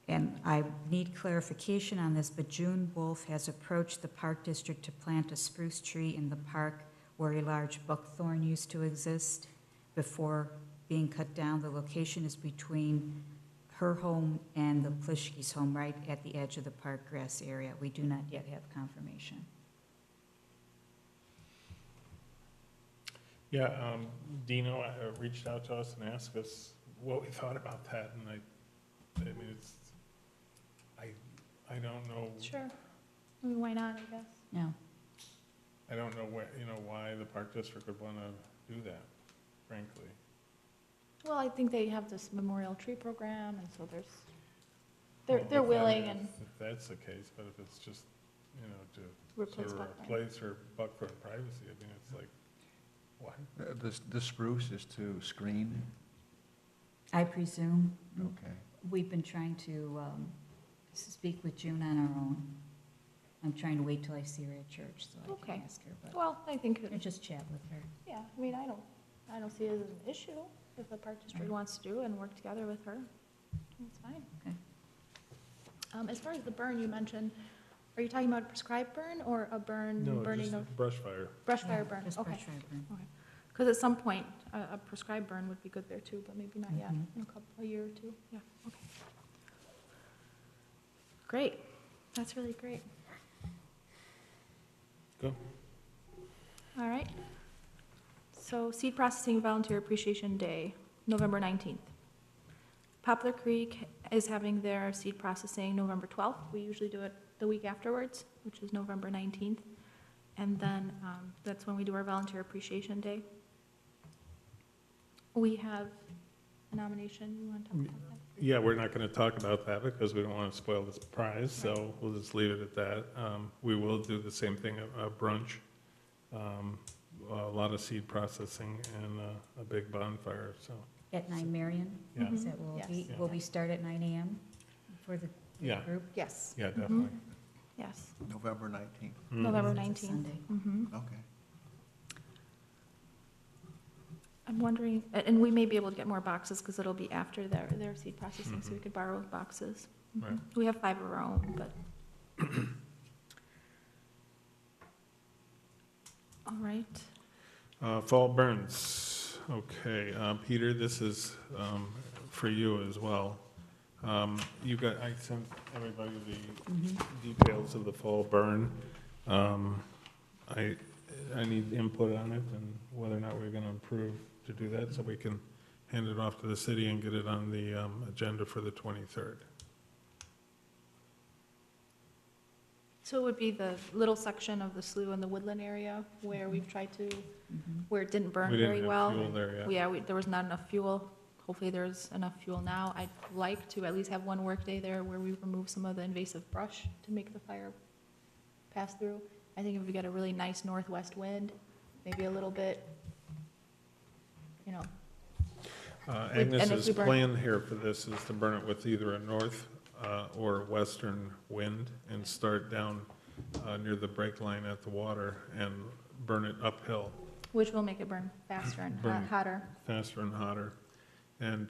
And I need clarification on this, but June Wolf has approached the Park District to plant a spruce tree in the park where a large buckthorn used to exist before being cut down. The location is between her home and the Plishke's home, right at the edge of the park grass area. We do not yet have confirmation. Yeah, Dino reached out to us and asked us what we thought about that, and I mean, I don't know. Sure. I mean, why not, I guess. No. I don't know why the park district would want to do that, frankly. Well, I think they have this memorial tree program, and so Well, they're if that willing is- and If that's the case, but if it's just, to replace sort of buckthorn. replace her buckthorn privacy, I mean, it's like, what? The spruce is to screen, I presume. okay. We've been trying to speak with June on our own. I'm trying to wait till I see her at church so I Okay. can ask her, but Well, I think, I'll just chat with her. yeah, I mean, I don't see it as an issue if the park district wants to do and work together with her. It's fine. Okay. As far as the burn you mentioned, are you talking about a prescribed burn or a burn, No, burning just of, brush fire. brush fire Yeah, burn? Just Okay. brush fire burn. Because at some point, a prescribed burn would be good there too, but maybe not yet, Mhm. in a year or two, yeah, okay. Great, that's really great. Go. All right. So Seed Processing Volunteer Appreciation Day, November 19th. Poplar Creek is having their seed processing November 12th. We usually do it the week afterwards, which is November 19th. And then that's when we do our Volunteer Appreciation Day. We have a nomination, you want to talk about that? Yeah, we're not going to talk about that because we don't want to spoil this prize, so we'll just leave it at that. We will do the same thing, a brunch, a lot of seed processing, and a big bonfire, so, At 9 Marion? yeah. Is that will be, Yes. will we start at 9 AM for the Yeah, group? Yes. yeah, definitely. Yes, November 19th, Mhm. November It's a 19th. Sunday. Mhm. okay. I'm wondering, and we may be able to get more boxes because it'll be after their seed processing, so we Mhm. could borrow boxes. Right. Mhm. We have 5 of our own, but. All right. Fall burns, okay. Peter, this is for you as well. You got, I sent everybody the details of the fall burn. I need input on it and whether or not we're gonna approve to do that, so we can hand it off to the city and get it on the agenda for the 23rd. So it would be the little section of the slough and the woodland area where we've tried to, Mhm. where it didn't burn We very didn't well. have fuel there yet. Yeah, there was not enough fuel. Hopefully there's enough fuel now. I'd like to at least have one workday there where we remove some of the invasive brush to make the fire pass through. I think if we get a really nice northwest wind, maybe a little bit, you know, and if Agnes's we burn- plan here for this is to burn it with either a north or western wind and start down near the break line at the water and burn it uphill, which will make it burn faster and Burn. hotter. faster and hotter, and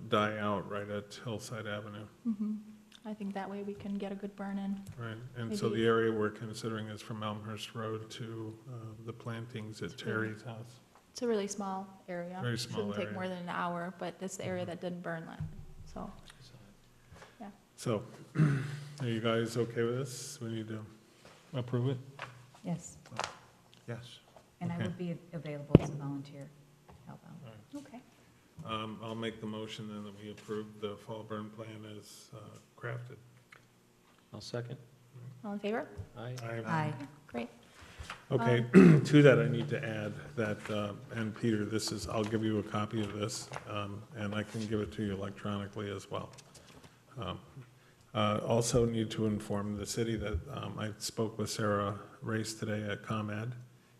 die out right at Hillside Avenue. Mhm. I think that way we can get a good burn in. Right, and so Maybe- the area we're considering is from Elmhurst Road to the plantings at Terry's house. It's a really small area. Very small Shouldn't take area. more than an hour, but it's the area that didn't burn last, so. So, are you guys okay with this? We need to approve it? Yes, Yes. and I Okay. would be available as a volunteer help out. Okay. I'll make the motion then that we approve the fall burn plan as crafted. I'll second. All in favor? Aye. Aye. Great. Okay, to that I need to add that, and Peter, this is, I'll give you a copy of this, and I can give it to you electronically as well. Also need to inform the city that I spoke with Sarah Race today at ComEd,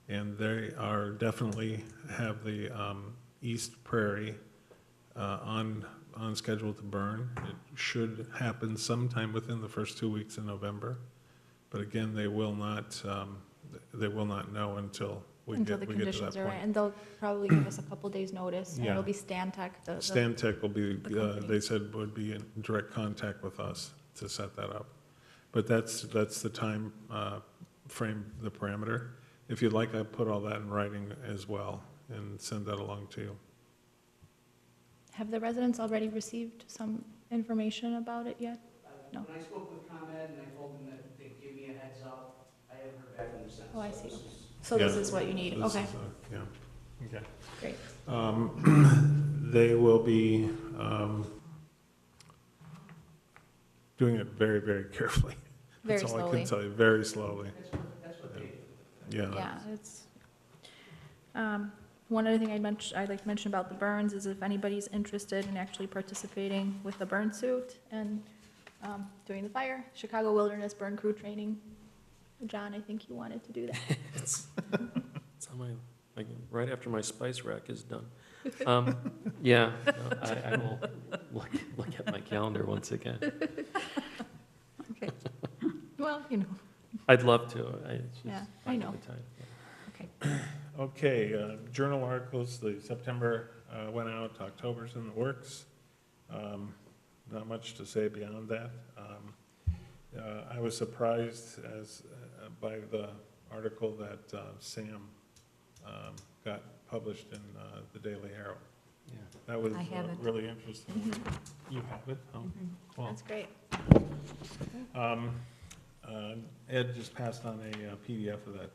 and they are definitely have the East Prairie on schedule to burn. It should happen sometime within the first 2 weeks in November, but again, they will not know until we Until get the to that conditions are right, point. and they'll probably give us a couple days' notice, and Yeah. it'll be Stantec, the. Stantec will be, the company. they said would be in direct contact with us to set that up. But that's the time frame, the parameter. If you'd like, I put all that in writing as well and send that along to you. Have the residents already received some information about it yet? No. When I spoke with ComEd and I told them that they'd give me a heads up, I haven't heard back from them since. Oh, I So see. this is- So this Yeah. is what you need, This okay, is, Yeah, okay. great. They will be doing it very, very carefully. Very That's all I slowly. can tell you, very slowly. That's what they, Yeah. Yeah, it's, one other thing I'd like to mention about the burns is if anybody's interested in actually participating with the burn suit and doing the fire, Chicago Wilderness Burn Crew Training. John, I think you wanted to do that. It's on my, like, right after my spice rack is done. Yeah, no, I will look at my calendar once again. Well, you know, I'd love to, it's just Yeah, I finding know. the time. okay. Okay, journal articles, the September went out, October's in the works. Not much to say beyond that. I was surprised by the article that Sam got published in the Daily Herald. Yeah. That was I have it. really interesting. You have it? Oh, cool. That's great. Ed just passed on a PDF of that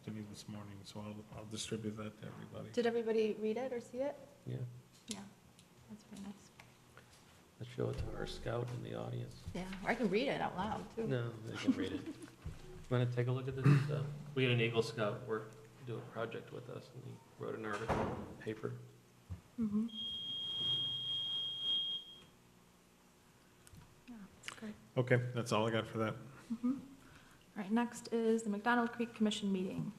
to me this morning, so I'll distribute that to everybody. Did everybody read it or see it? Yeah, Yeah, that's very nice. let's show it to our scout in the audience. Yeah, or I can read it out loud, too. No, they can read it. Want to take a look at this? We had an Eagle Scout do a project with us, and he wrote an article in the paper. Mhm. Yeah, that's great. Okay, that's all I got for that. All right, next is the McDonald Creek Commission meeting.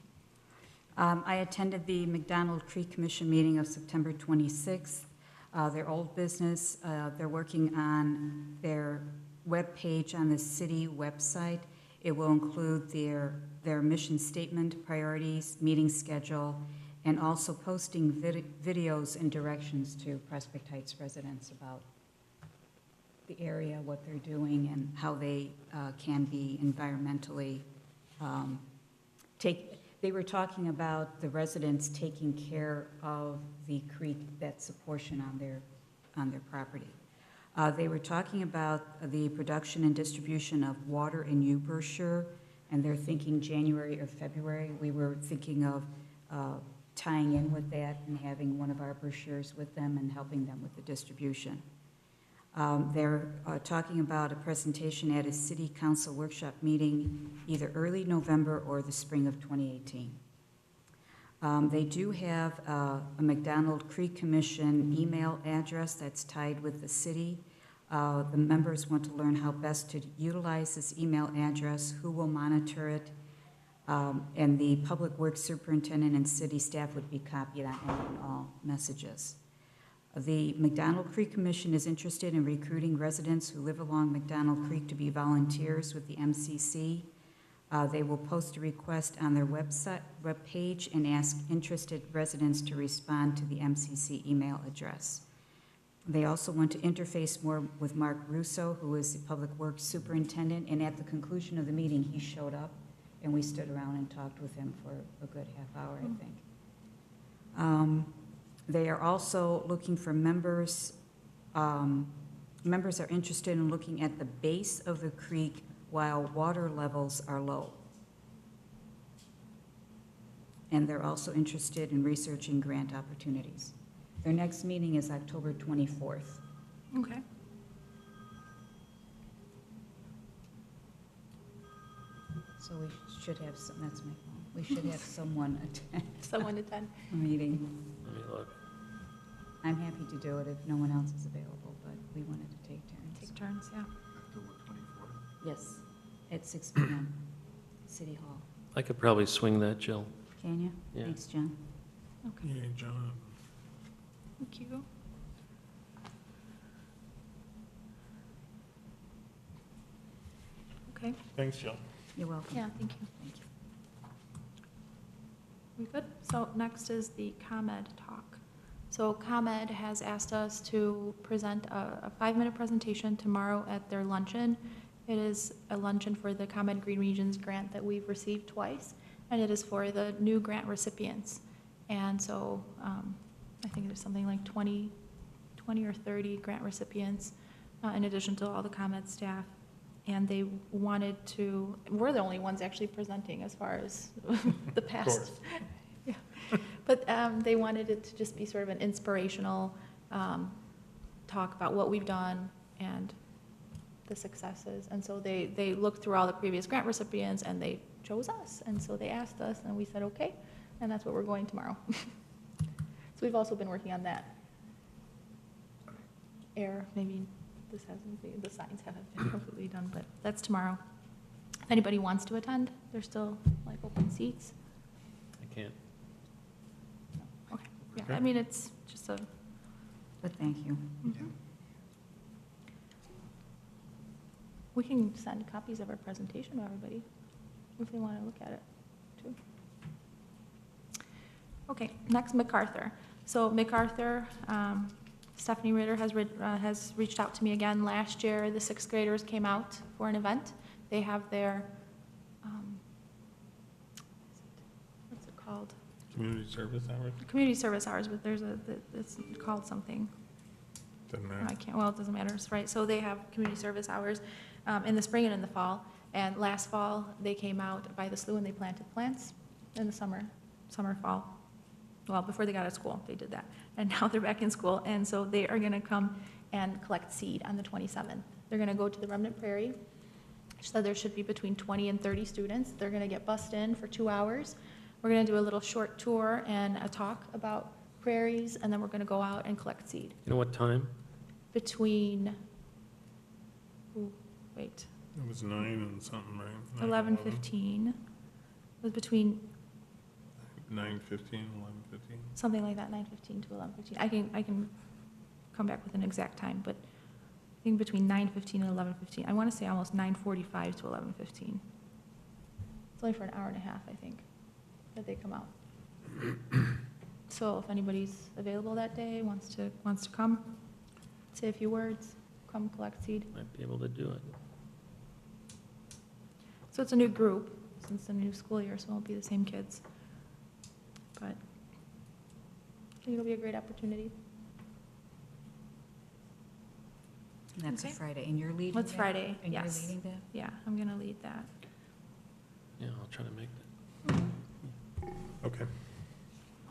I attended the McDonald Creek Commission meeting of September 26th. Their old business, they're working on their webpage on the city website. It will include their mission statement, priorities, meeting schedule, and also posting videos and directions to Prospect Heights residents about the area, what they're doing, and how they can be environmentally They were talking about the residents taking care of the creek that's a portion on their property. They were talking about the production and distribution of water and U brochure, and they're thinking January or February. We were thinking of tying in with that and having one of our brochures with them and helping them with the distribution. They're talking about a presentation at a city council workshop meeting either early November or the spring of 2018. They do have a McDonald Creek Commission email address that's tied with the city. The members want to learn how best to utilize this email address, who will monitor it, and the public works superintendent and city staff would be copied on any and all messages. The McDonald Creek Commission is interested in recruiting residents who live along McDonald Creek to be volunteers with the MCC. They will post a request on their webpage and ask interested residents to respond to the MCC email address. They also want to interface more with Mark Russo, who is the Public Works Superintendent, and at the conclusion of the meeting, he showed up, and we stood around and talked with him for a good half hour, I think. They are also looking for members. Members are interested in looking at the base of the creek while water levels are low. And they're also interested in researching grant opportunities. Their next meeting is October 24th. Okay. So we should have some, that's my phone. We should have someone attend Someone attend. the meeting. Let me look. I'm happy to do it if no one else is available, but we wanted to take turns. Take turns, yeah. October 24th. Yes, at 6 p.m., City Hall. I could probably swing that, Jill. Can you? Yeah. Thanks, John. Okay, Yay, John. thank you. Okay, Thanks, Jill. You're welcome. yeah, thank you. Thank you. We good? So next is the ComEd talk. So ComEd has asked us to present a 5-minute presentation tomorrow at their luncheon. It is a luncheon for the ComEd Green Regions grant that we've received twice, and it is for the new grant recipients. And so I think there's something like 20 or 30 grant recipients in addition to all the ComEd staff. And they wanted to, we're the only ones actually presenting as far as the past. course. Yeah. But they wanted it to just be sort of an inspirational talk about what we've done and the successes. And so they looked through all the previous grant recipients and they chose us. And so they asked us and we said, okay, and that's what we're going tomorrow. So we've also been working on that. Maybe this hasn't been, the signs haven't been completely done, but that's tomorrow. If anybody wants to attend, there's still like open seats. I can't. Okay, yeah, Okay. I mean, it's just a, But thank you. mhm. We can send copies of our presentation to everybody if they want to look at it, too. Okay, next, MacArthur. So MacArthur, Stephanie Ritter has reached out to me again. Last year, the sixth graders came out for an event. They have their, what's it called? Community service hours? Community service hours, but it's called something. Doesn't I matter. can't, well, it doesn't matter, it's right. So they have community service hours in the spring and in the fall. And last fall, they came out by the slough and they planted plants in the summer, fall. Well, before they got out of school, they did that. And now they're back in school, and so they are gonna come and collect seed on the 27th. They're gonna go to the Remnant Prairie. She said there should be between 20 and 30 students. They're gonna get bussed in for 2 hours. We're gonna do a little short tour and a talk about prairies, and then we're gonna go out and collect seed. You know what time? Between, ooh, wait, It was 9 and something, right? 11:15. It was between 9:15, 11:15. something like that, 9:15 to 11:15. I can come back with an exact time, but I think between 9:15 and 11:15. I want to say almost 9:45 to 11:15. It's only for an hour and a half, I think, that they come out. So if anybody's available that day, wants to come, say a few words, come collect seed. Might be able to do it. So it's a new group, since it's a new school year, so it won't be the same kids. But I think it'll be a great opportunity. And that's a Okay. Friday, and you're leading That's that? Friday, And you're yes. leading that? Yeah, I'm gonna lead that. Yeah, I'll try to make that. Okay.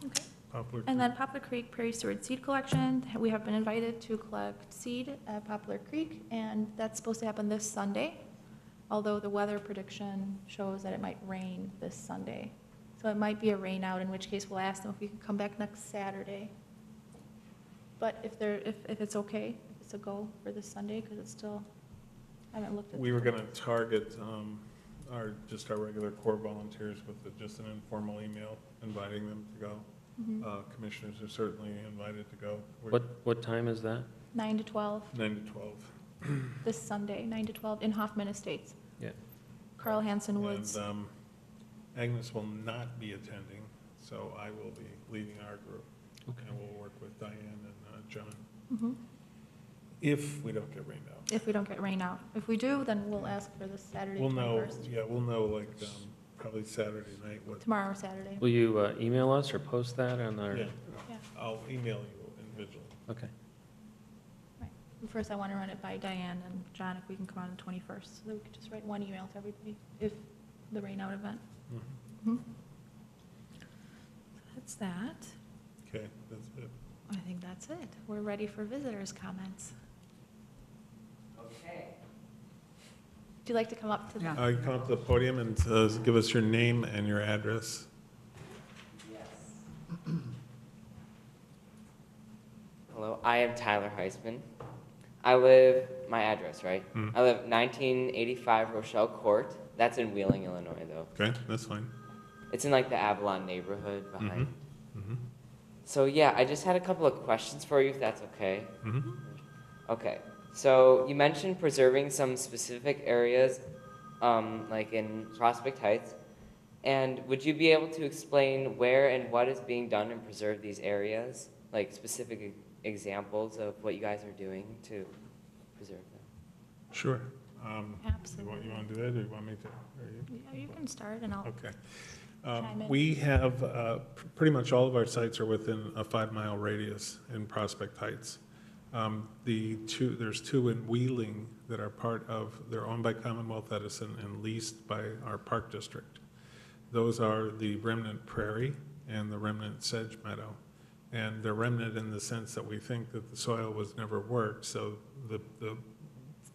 Okay. Poplar. And then Poplar Creek Prairie Steward Seed Collection, we have been invited to collect seed at Poplar Creek, and that's supposed to happen this Sunday, although the weather prediction shows that it might rain this Sunday. So it might be a rain out, in which case we'll ask them if we can come back next Saturday. But if it's okay, if it's a go for this Sunday, because it's still, I haven't looked at. We were going to target just our regular core volunteers with just an informal email inviting them to go. Mhm. Commissioners are certainly invited to go. What time is that? 9 to 12, 9 to 12. this Sunday, 9 to 12 in Hoffman Estates. Yeah. Carl Hansen Woods. And Agnes will not be attending, so I will be leading our group. Okay. And we'll work with Diane and John, Mhm. if we don't get rained out. If we don't get rain out. If we do, then we'll ask for this Saturday, We'll know, 21st. yeah, we'll know like probably Saturday night what. Tomorrow or Saturday. Will you email us or post that on our? Yeah, Yeah. I'll email you individually. Okay. Right. First, I want to run it by Diane and John if we can come on the 21st, so that we could just write one email to everybody if the rain out event. Mhm. So that's that. Okay, that's it. I think that's it. We're ready for visitors' comments. Okay. Would you like to come up to the? Yeah. You come up to the podium and give us your name and your address. Yes. Hello, I am Tyler Heisman. My address, right? Hmm. I live 1985 Rochelle Court. That's in Wheeling, Illinois, though. Okay, that's fine. It's in like the Avalon neighborhood behind. Mhm. So yeah, I just had a couple of questions for you, if that's okay. Mhm. Okay, so you mentioned preserving some specific areas, like in Prospect Heights. And would you be able to explain where and what is being done to preserve these areas? Like specific examples of what you guys are doing to preserve them? Sure. Absolutely. You want to do that, or you want me to? Or you? Yeah, you can start and I'll. Okay. Chime in. We have, pretty much all of our sites are within a 5-mile radius in Prospect Heights. There's 2 in Wheeling that are part of, they're owned by Commonwealth Edison and leased by our park district. Those are the remnant prairie and the remnant sedge meadow. And they're remnant in the sense that we think that the soil was never worked, so the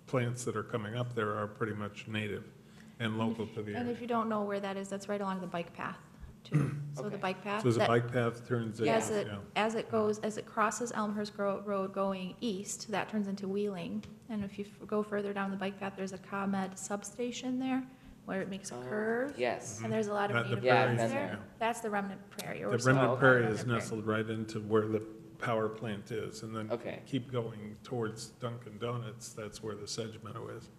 plants that are coming up there are pretty much native and local to the And area. if you don't know where that is, that's right along the bike path, too. So the Okay. bike path. So as a that- bike path turns in, Yes, yeah. as it crosses Elmhurst Road going east, that turns into Wheeling. And if you go further down the bike path, there's a ComEd substation there where it makes a curve. Yes. And there's a lot of That- the native Yeah, I've plants been there. there. That's the remnant prairie. or The so remnant called prairie remnant is prairie. nestled right into where the power plant is, and then Okay. keep going towards Dunkin' Donuts, that's where the sedge meadow is.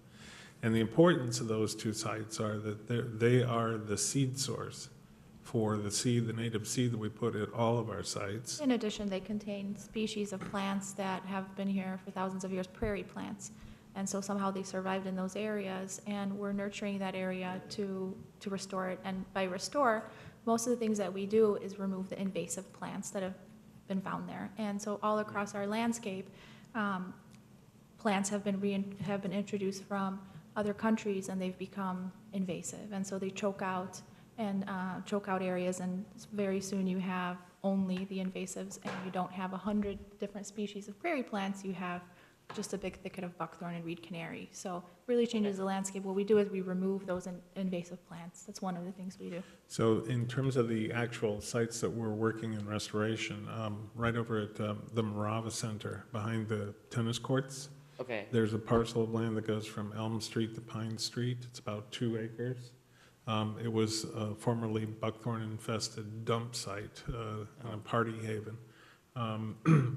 And the importance of those two sites are that they are the seed source for the seed, the native seed that we put at all of our sites. In addition, they contain species of plants that have been here for thousands of years, prairie plants. And so somehow they survived in those areas, and we're nurturing that area to restore it. And by restore, most of the things that we do is remove the invasive plants that have been found there. And so all across our landscape, plants have been introduced from other countries, and they've become invasive. And so they choke out areas, and very soon you have only the invasives, and you don't have 100 different species of prairie plants. You have just a big thicket of buckthorn and reed canary. So really changes the landscape. What we do is we remove those invasive plants. That's one of the things we do. So in terms of the actual sites that we're working in restoration, right over at the Morava Center behind the tennis courts, Okay. there's a parcel of land that goes from Elm Street to Pine Street. It's about 2 acres. It was a formerly buckthorn infested dump site and a party haven.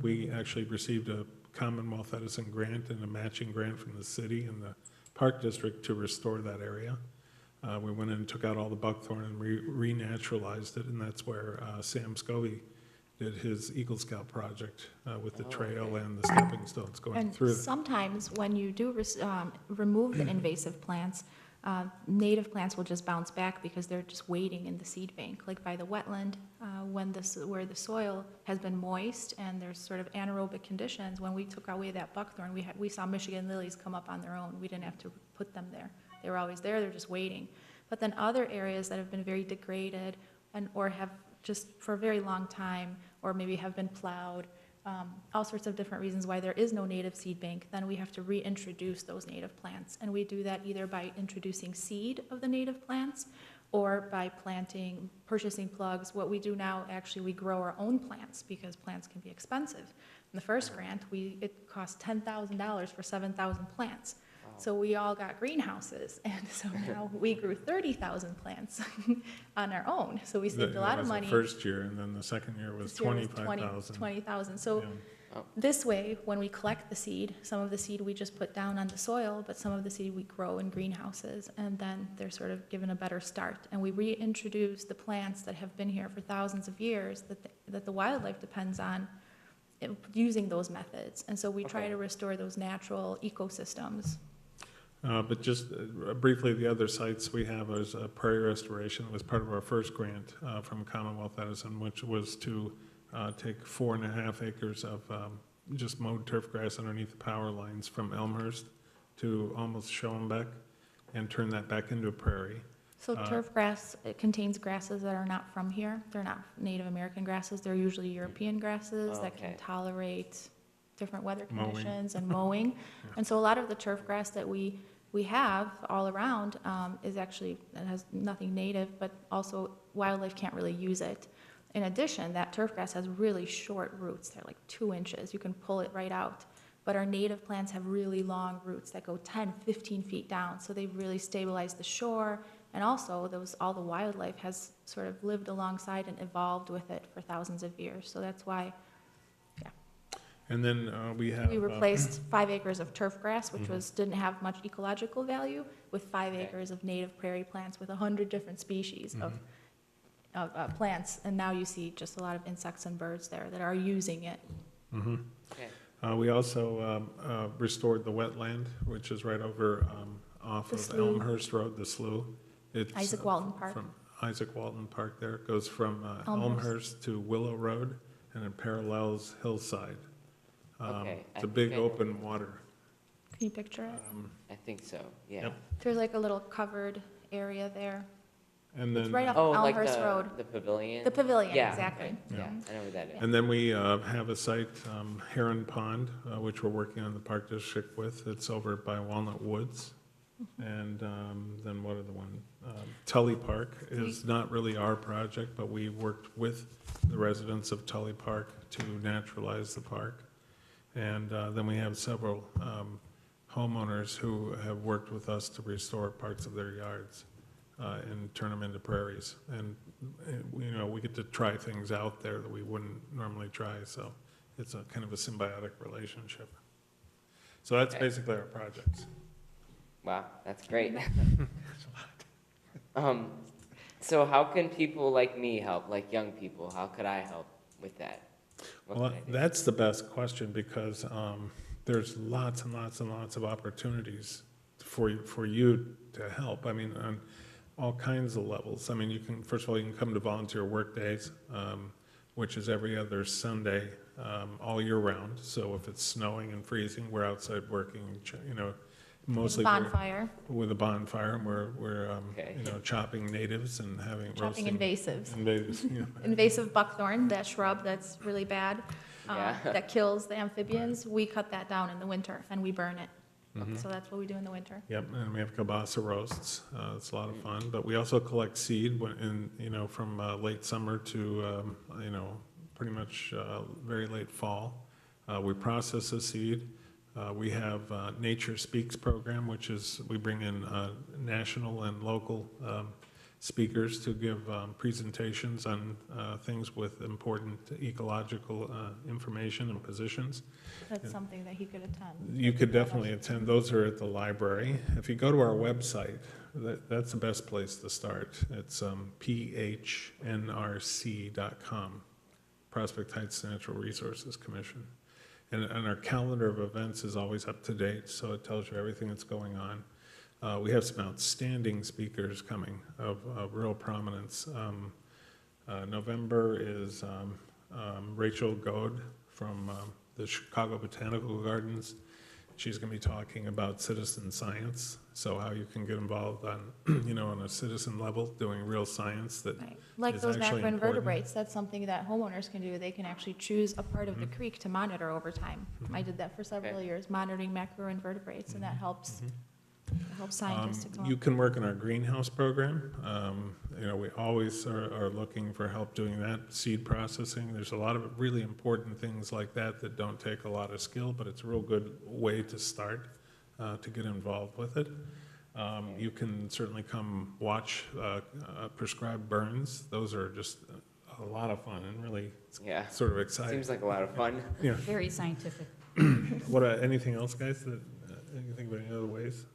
We actually received a Commonwealth Edison grant and a matching grant from the city and the Park District to restore that area. We went in and took out all the buckthorn and renaturalized it, and that's where Sam Scovey did his Eagle Scout project with the trail and the stepping stones going And through it. sometimes when you do remove the invasive plants, native plants will just bounce back because they're just waiting in the seed bank, like by the wetland, where the soil has been moist and there's sort of anaerobic conditions. When we took away that buckthorn, we saw Michigan lilies come up on their own. We didn't have to put them there. They were always there, they're just waiting. But then other areas that have been very degraded or have just for a very long time, or maybe have been plowed, all sorts of different reasons why there is no native seed bank, then we have to reintroduce those native plants. And we do that either by introducing seed of the native plants or by purchasing plugs. What we do now, actually, we grow our own plants because plants can be expensive. In the first grant, it cost $10,000 for 7,000 plants. So we all got greenhouses, and so now we grew 30,000 plants on our own. So we saved a lot of money. That was the first year, and then the second year was This year was 25,000. 20,000. So Yeah. this way, when we collect the seed, some of the seed we just put down on the soil, but some of the seed we grow in greenhouses, and then they're sort of given a better start. And we reintroduce the plants that have been here for thousands of years that the wildlife depends on using those methods. And so we try to restore those natural ecosystems. But just briefly, the other sites we have is prairie restoration. It was part of our first grant from Commonwealth Edison, which was to take 4.5 acres of just mowed turf grass underneath the power lines from Elmhurst to almost Schoenbeck and turn that back into a prairie. So turf grass, it contains grasses that are not from here. They're not Native American grasses. They're usually European grasses that can tolerate different weather conditions and mowing. And so a lot of the turf grass that we have all around is actually, it has nothing native, but also wildlife can't really use it. In addition, that turf grass has really short roots. They're like 2 inches. You can pull it right out. But our native plants have really long roots that go 10, 15 feet down. So they really stabilize the shore. And also, all the wildlife has sort of lived alongside and evolved with it for thousands of years. So that's why And then we have... we replaced 5 acres of turf grass, which didn't have much ecological value, with 5 acres of native prairie plants with 100 different species of plants. And now you see just a lot of insects and birds there that are using it. We also restored the wetland, which is right over off The of slough. Elmhurst Road, the slough. It's Isaac Walton Park. From Isaac Walton Park there. It goes from Elmhurst. Elmhurst to Willow Road, and it parallels Hillside. Okay, It's a I big think I know. open water. Can you picture it? I think so, yeah. Yep. There's like a little covered area there. And It's then, right off Oh, like Elmhurst Road. the pavilion? The pavilion, Yeah, exactly. okay. Yeah, I know where that is. and then we have a site, Heron Pond, which we're working on the Park District with. It's over by Walnut Woods. And then what are the one? Tully Park is not really our project, but we worked with the residents of Tully Park to naturalize the park. And then we have several homeowners who have worked with us to restore parts of their yards and turn them into prairies. And, we get to try things out there that we wouldn't normally try, so it's a kind of a symbiotic relationship. So that's basically our projects. Wow, that's great. So how can people like me help, like young people? How could I help with that? What Well, can I do? that's the best question because there's lots and lots and lots of opportunities for you to help. I mean, on all kinds of levels. I mean, you can, first of all, you can come to volunteer work days, which is every other Sunday, all year round. So if it's snowing and freezing, we're outside working, you know, mostly we're- Bonfire, with a bonfire, and we're Okay. you know, chopping natives and having chopping roasting invasives. invasives, you know. Invasive buckthorn, that shrub that's really bad, Yeah. that kills the amphibians, we cut that down in the winter and we burn it. Mm-hmm. So that's what we do in the winter. Yep, and we have kielbasa roasts. It's a lot of fun. But we also collect seed you know, from late summer to, you know, pretty much very late fall. We process the seed. We have Nature Speaks program, which is we bring in national and local speakers to give presentations on things with important ecological information and positions. That's something that he could attend. You could definitely attend. Those are at the library. If you go to our website, that's the best place to start. It's phnrc.com, Prospect Heights Natural Resources Commission. And our calendar of events is always up to date, so it tells you everything that's going on. We have some outstanding speakers coming of real prominence. November is Rachel Goad from the Chicago Botanical Gardens. She's going to be talking about citizen science, so how you can get involved on, you know, on a citizen level, doing real science that Right. Like is those actually important. macroinvertebrates, that's something that homeowners can do. They can actually choose a part of the creek to monitor over time. I did that for several Okay. years, monitoring macroinvertebrates, and that helps scientists to come You up. can work in our greenhouse program. You know, we always are looking for help doing that, seed processing. There's a lot of really important things like that that don't take a lot of skill, but it's a real good way to start to get involved with it. You can certainly come watch prescribed burns. Those are just a lot of fun and really Yeah. sort of exciting. Seems like a lot of fun. Yeah. Very scientific. What, anything else, guys, that, you think of any other ways?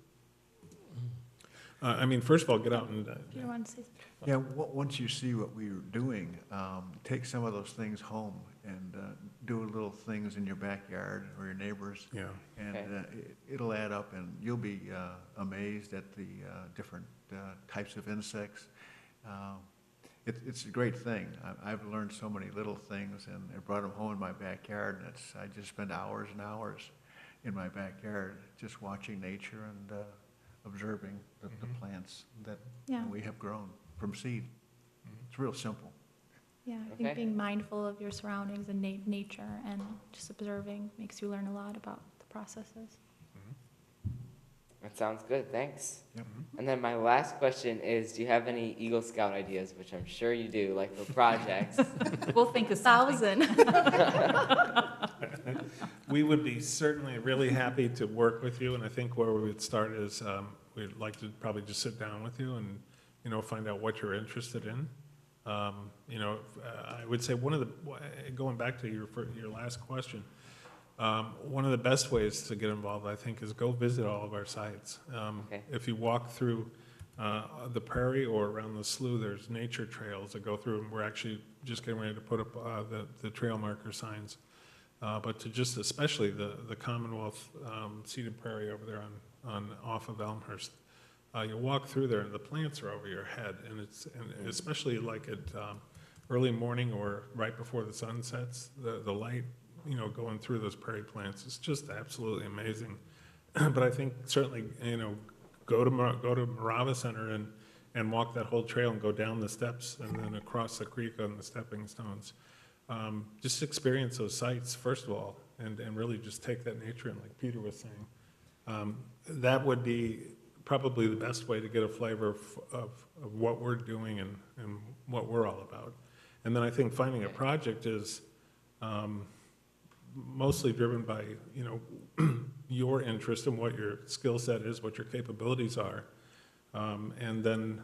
I mean, first of all, get out and, Peter wanted to say something? Yeah, once you see what we are doing, take some of those things home and do little things in your backyard or your neighbors. yeah. And Okay. it'll add up, and you'll be amazed at the different types of insects. It's a great thing. I've learned so many little things, and I brought them home in my backyard, and I just spend hours and hours in my backyard just watching nature and observing the plants that Yeah. we have grown from seed. It's real simple. Yeah, I Okay. think being mindful of your surroundings and nature and just observing makes you learn a lot about the processes. That sounds good, thanks. Yep. And then my last question is, do you have any Eagle Scout ideas, which I'm sure you do, like for projects? We'll think of something. 1,000. We would be certainly really happy to work with you, and I think where we would start is, we'd like to probably just sit down with you and, you know, find out what you're interested in. You know, I would say one of the, going back to your last question, one of the best ways to get involved, I think, is go visit all of our sites. Okay. If you walk through the prairie or around the slough, there's nature trails that go through, and we're actually just getting ready to put up the trail marker signs. But to just, especially the Commonwealth seeded prairie over there on off of Elmhurst, you walk through there and the plants are over your head, and especially like at early morning or right before the sun sets, the light, you know, going through those prairie plants is just absolutely amazing. But I think certainly, you know, go to Morava Center and walk that whole trail and go down the steps and then across the creek on the stepping stones. Just experience those sites, first of all, and really just take that nature in, like Peter was saying. That would be probably the best way to get a flavor of what we're doing and what we're all about. And then I think finding a project is mostly driven by, you know, your interest and what your skill set is, what your capabilities are, and then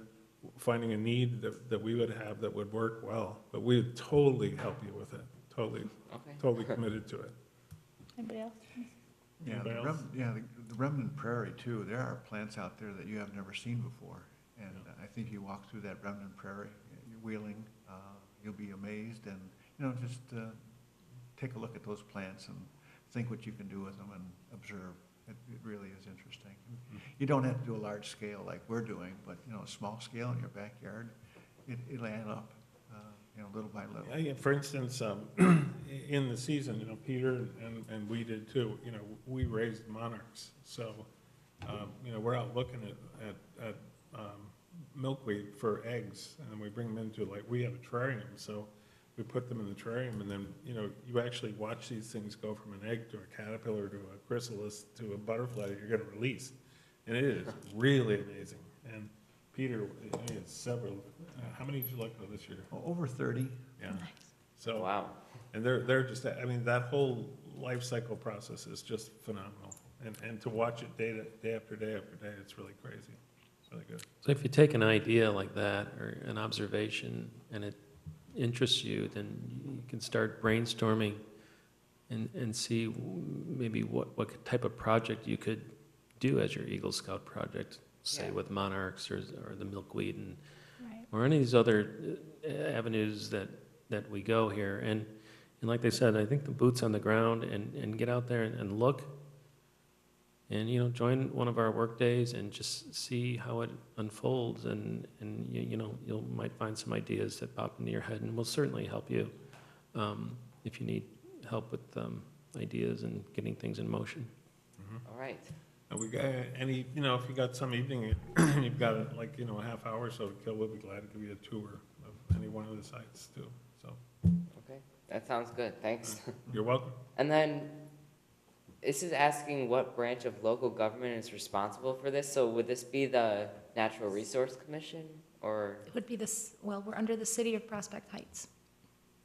finding a need that we would have that would work well. But we would totally help you with it, totally Okay. totally committed to it. Anybody else? Yeah, Anybody else? the remnant prairie too, there are plants out there that you have never seen before. And I think you walk through that remnant prairie, Wheeling, you'll be amazed and, just take a look at those plants and think what you can do with them and observe. It really is interesting. You don't have to do a large scale like we're doing, but, a small scale in your backyard, it'll add up, little by little. Yeah, for instance, in the season, Peter and we did too, we raised monarchs. So, we're out looking at milkweed for eggs, and then we bring them into, we have a terrarium, so we put them in the terrarium, and then, you actually watch these things go from an egg to a caterpillar to a chrysalis to a butterfly that you're gonna release. And it is really amazing. And Peter, he has several, how many did you look at this year? Over 30. Yeah. So, Wow. and they're just, that whole life cycle process is just phenomenal. And to watch it day after day after day, it's really crazy. It's really good. So if you take an idea like that, or an observation, and it interests you, then you can start brainstorming and see maybe what type of project you could do as your Eagle Scout project, say Yeah. with monarchs or the milkweed, and Right. or any of these other avenues that we go here. And like they said, I think the boots on the ground and get out there and look, and join one of our work days and just see how it unfolds, and you might find some ideas that pop into your head, and we'll certainly help you if you need help with ideas and getting things in motion. All right. And we got if you got some evening, you've got a half hour or so to kill, we'll be glad to give you a tour of any one of the sites too. So, Okay. That sounds good. Thanks. you're welcome. And then this is asking what branch of local government is responsible for this. So would this be the Natural Resource Commission or? It would be this, well, we're under the City of Prospect Heights,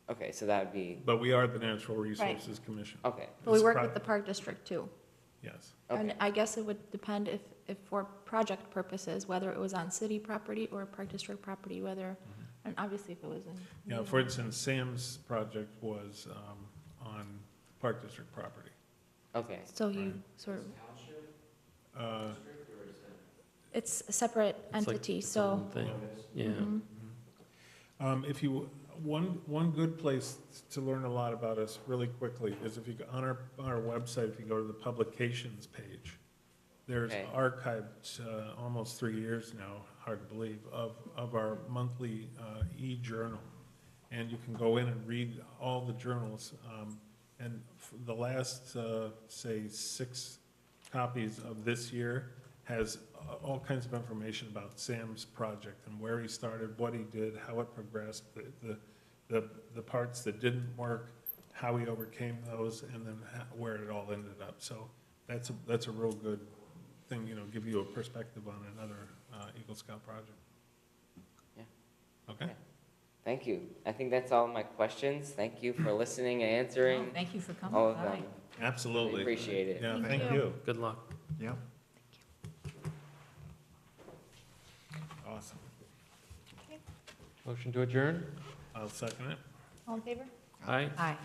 Okay, so that would be, But we are the Natural Resources Commission. okay. but we This work pro- with the Park District too. Yes. And Okay. I guess it would depend if for project purposes, whether it was on city property or Park District property, whether, and obviously if it was in. Yeah, for instance, Sam's project was on Park District property. Okay. So you sort of, Uh, it's a separate It's like entity, its so. own thing. Yeah. Mhm. If you, one good place to learn a lot about us really quickly is if you go on our website, if you go to the publications page, there's Okay. archived almost 3 years now, hard to believe, of our monthly e-journal. And you can go in and read all the journals. And the last, say, 6 copies of this year has all kinds of information about Sam's project and where he started, what he did, how it progressed, the parts that didn't work, how he overcame those, and then where it all ended up. So that's a real good thing, give you a perspective on another Eagle Scout project. Yeah. Okay? Thank you. I think that's all my questions. Thank you for listening and answering Oh, thank you for coming all of by. them. Absolutely. We appreciate it. Yeah, Thank thank you. you. Good luck. Yeah. Awesome. Motion to adjourn? I'll second it. All in favor? Aye. Aye.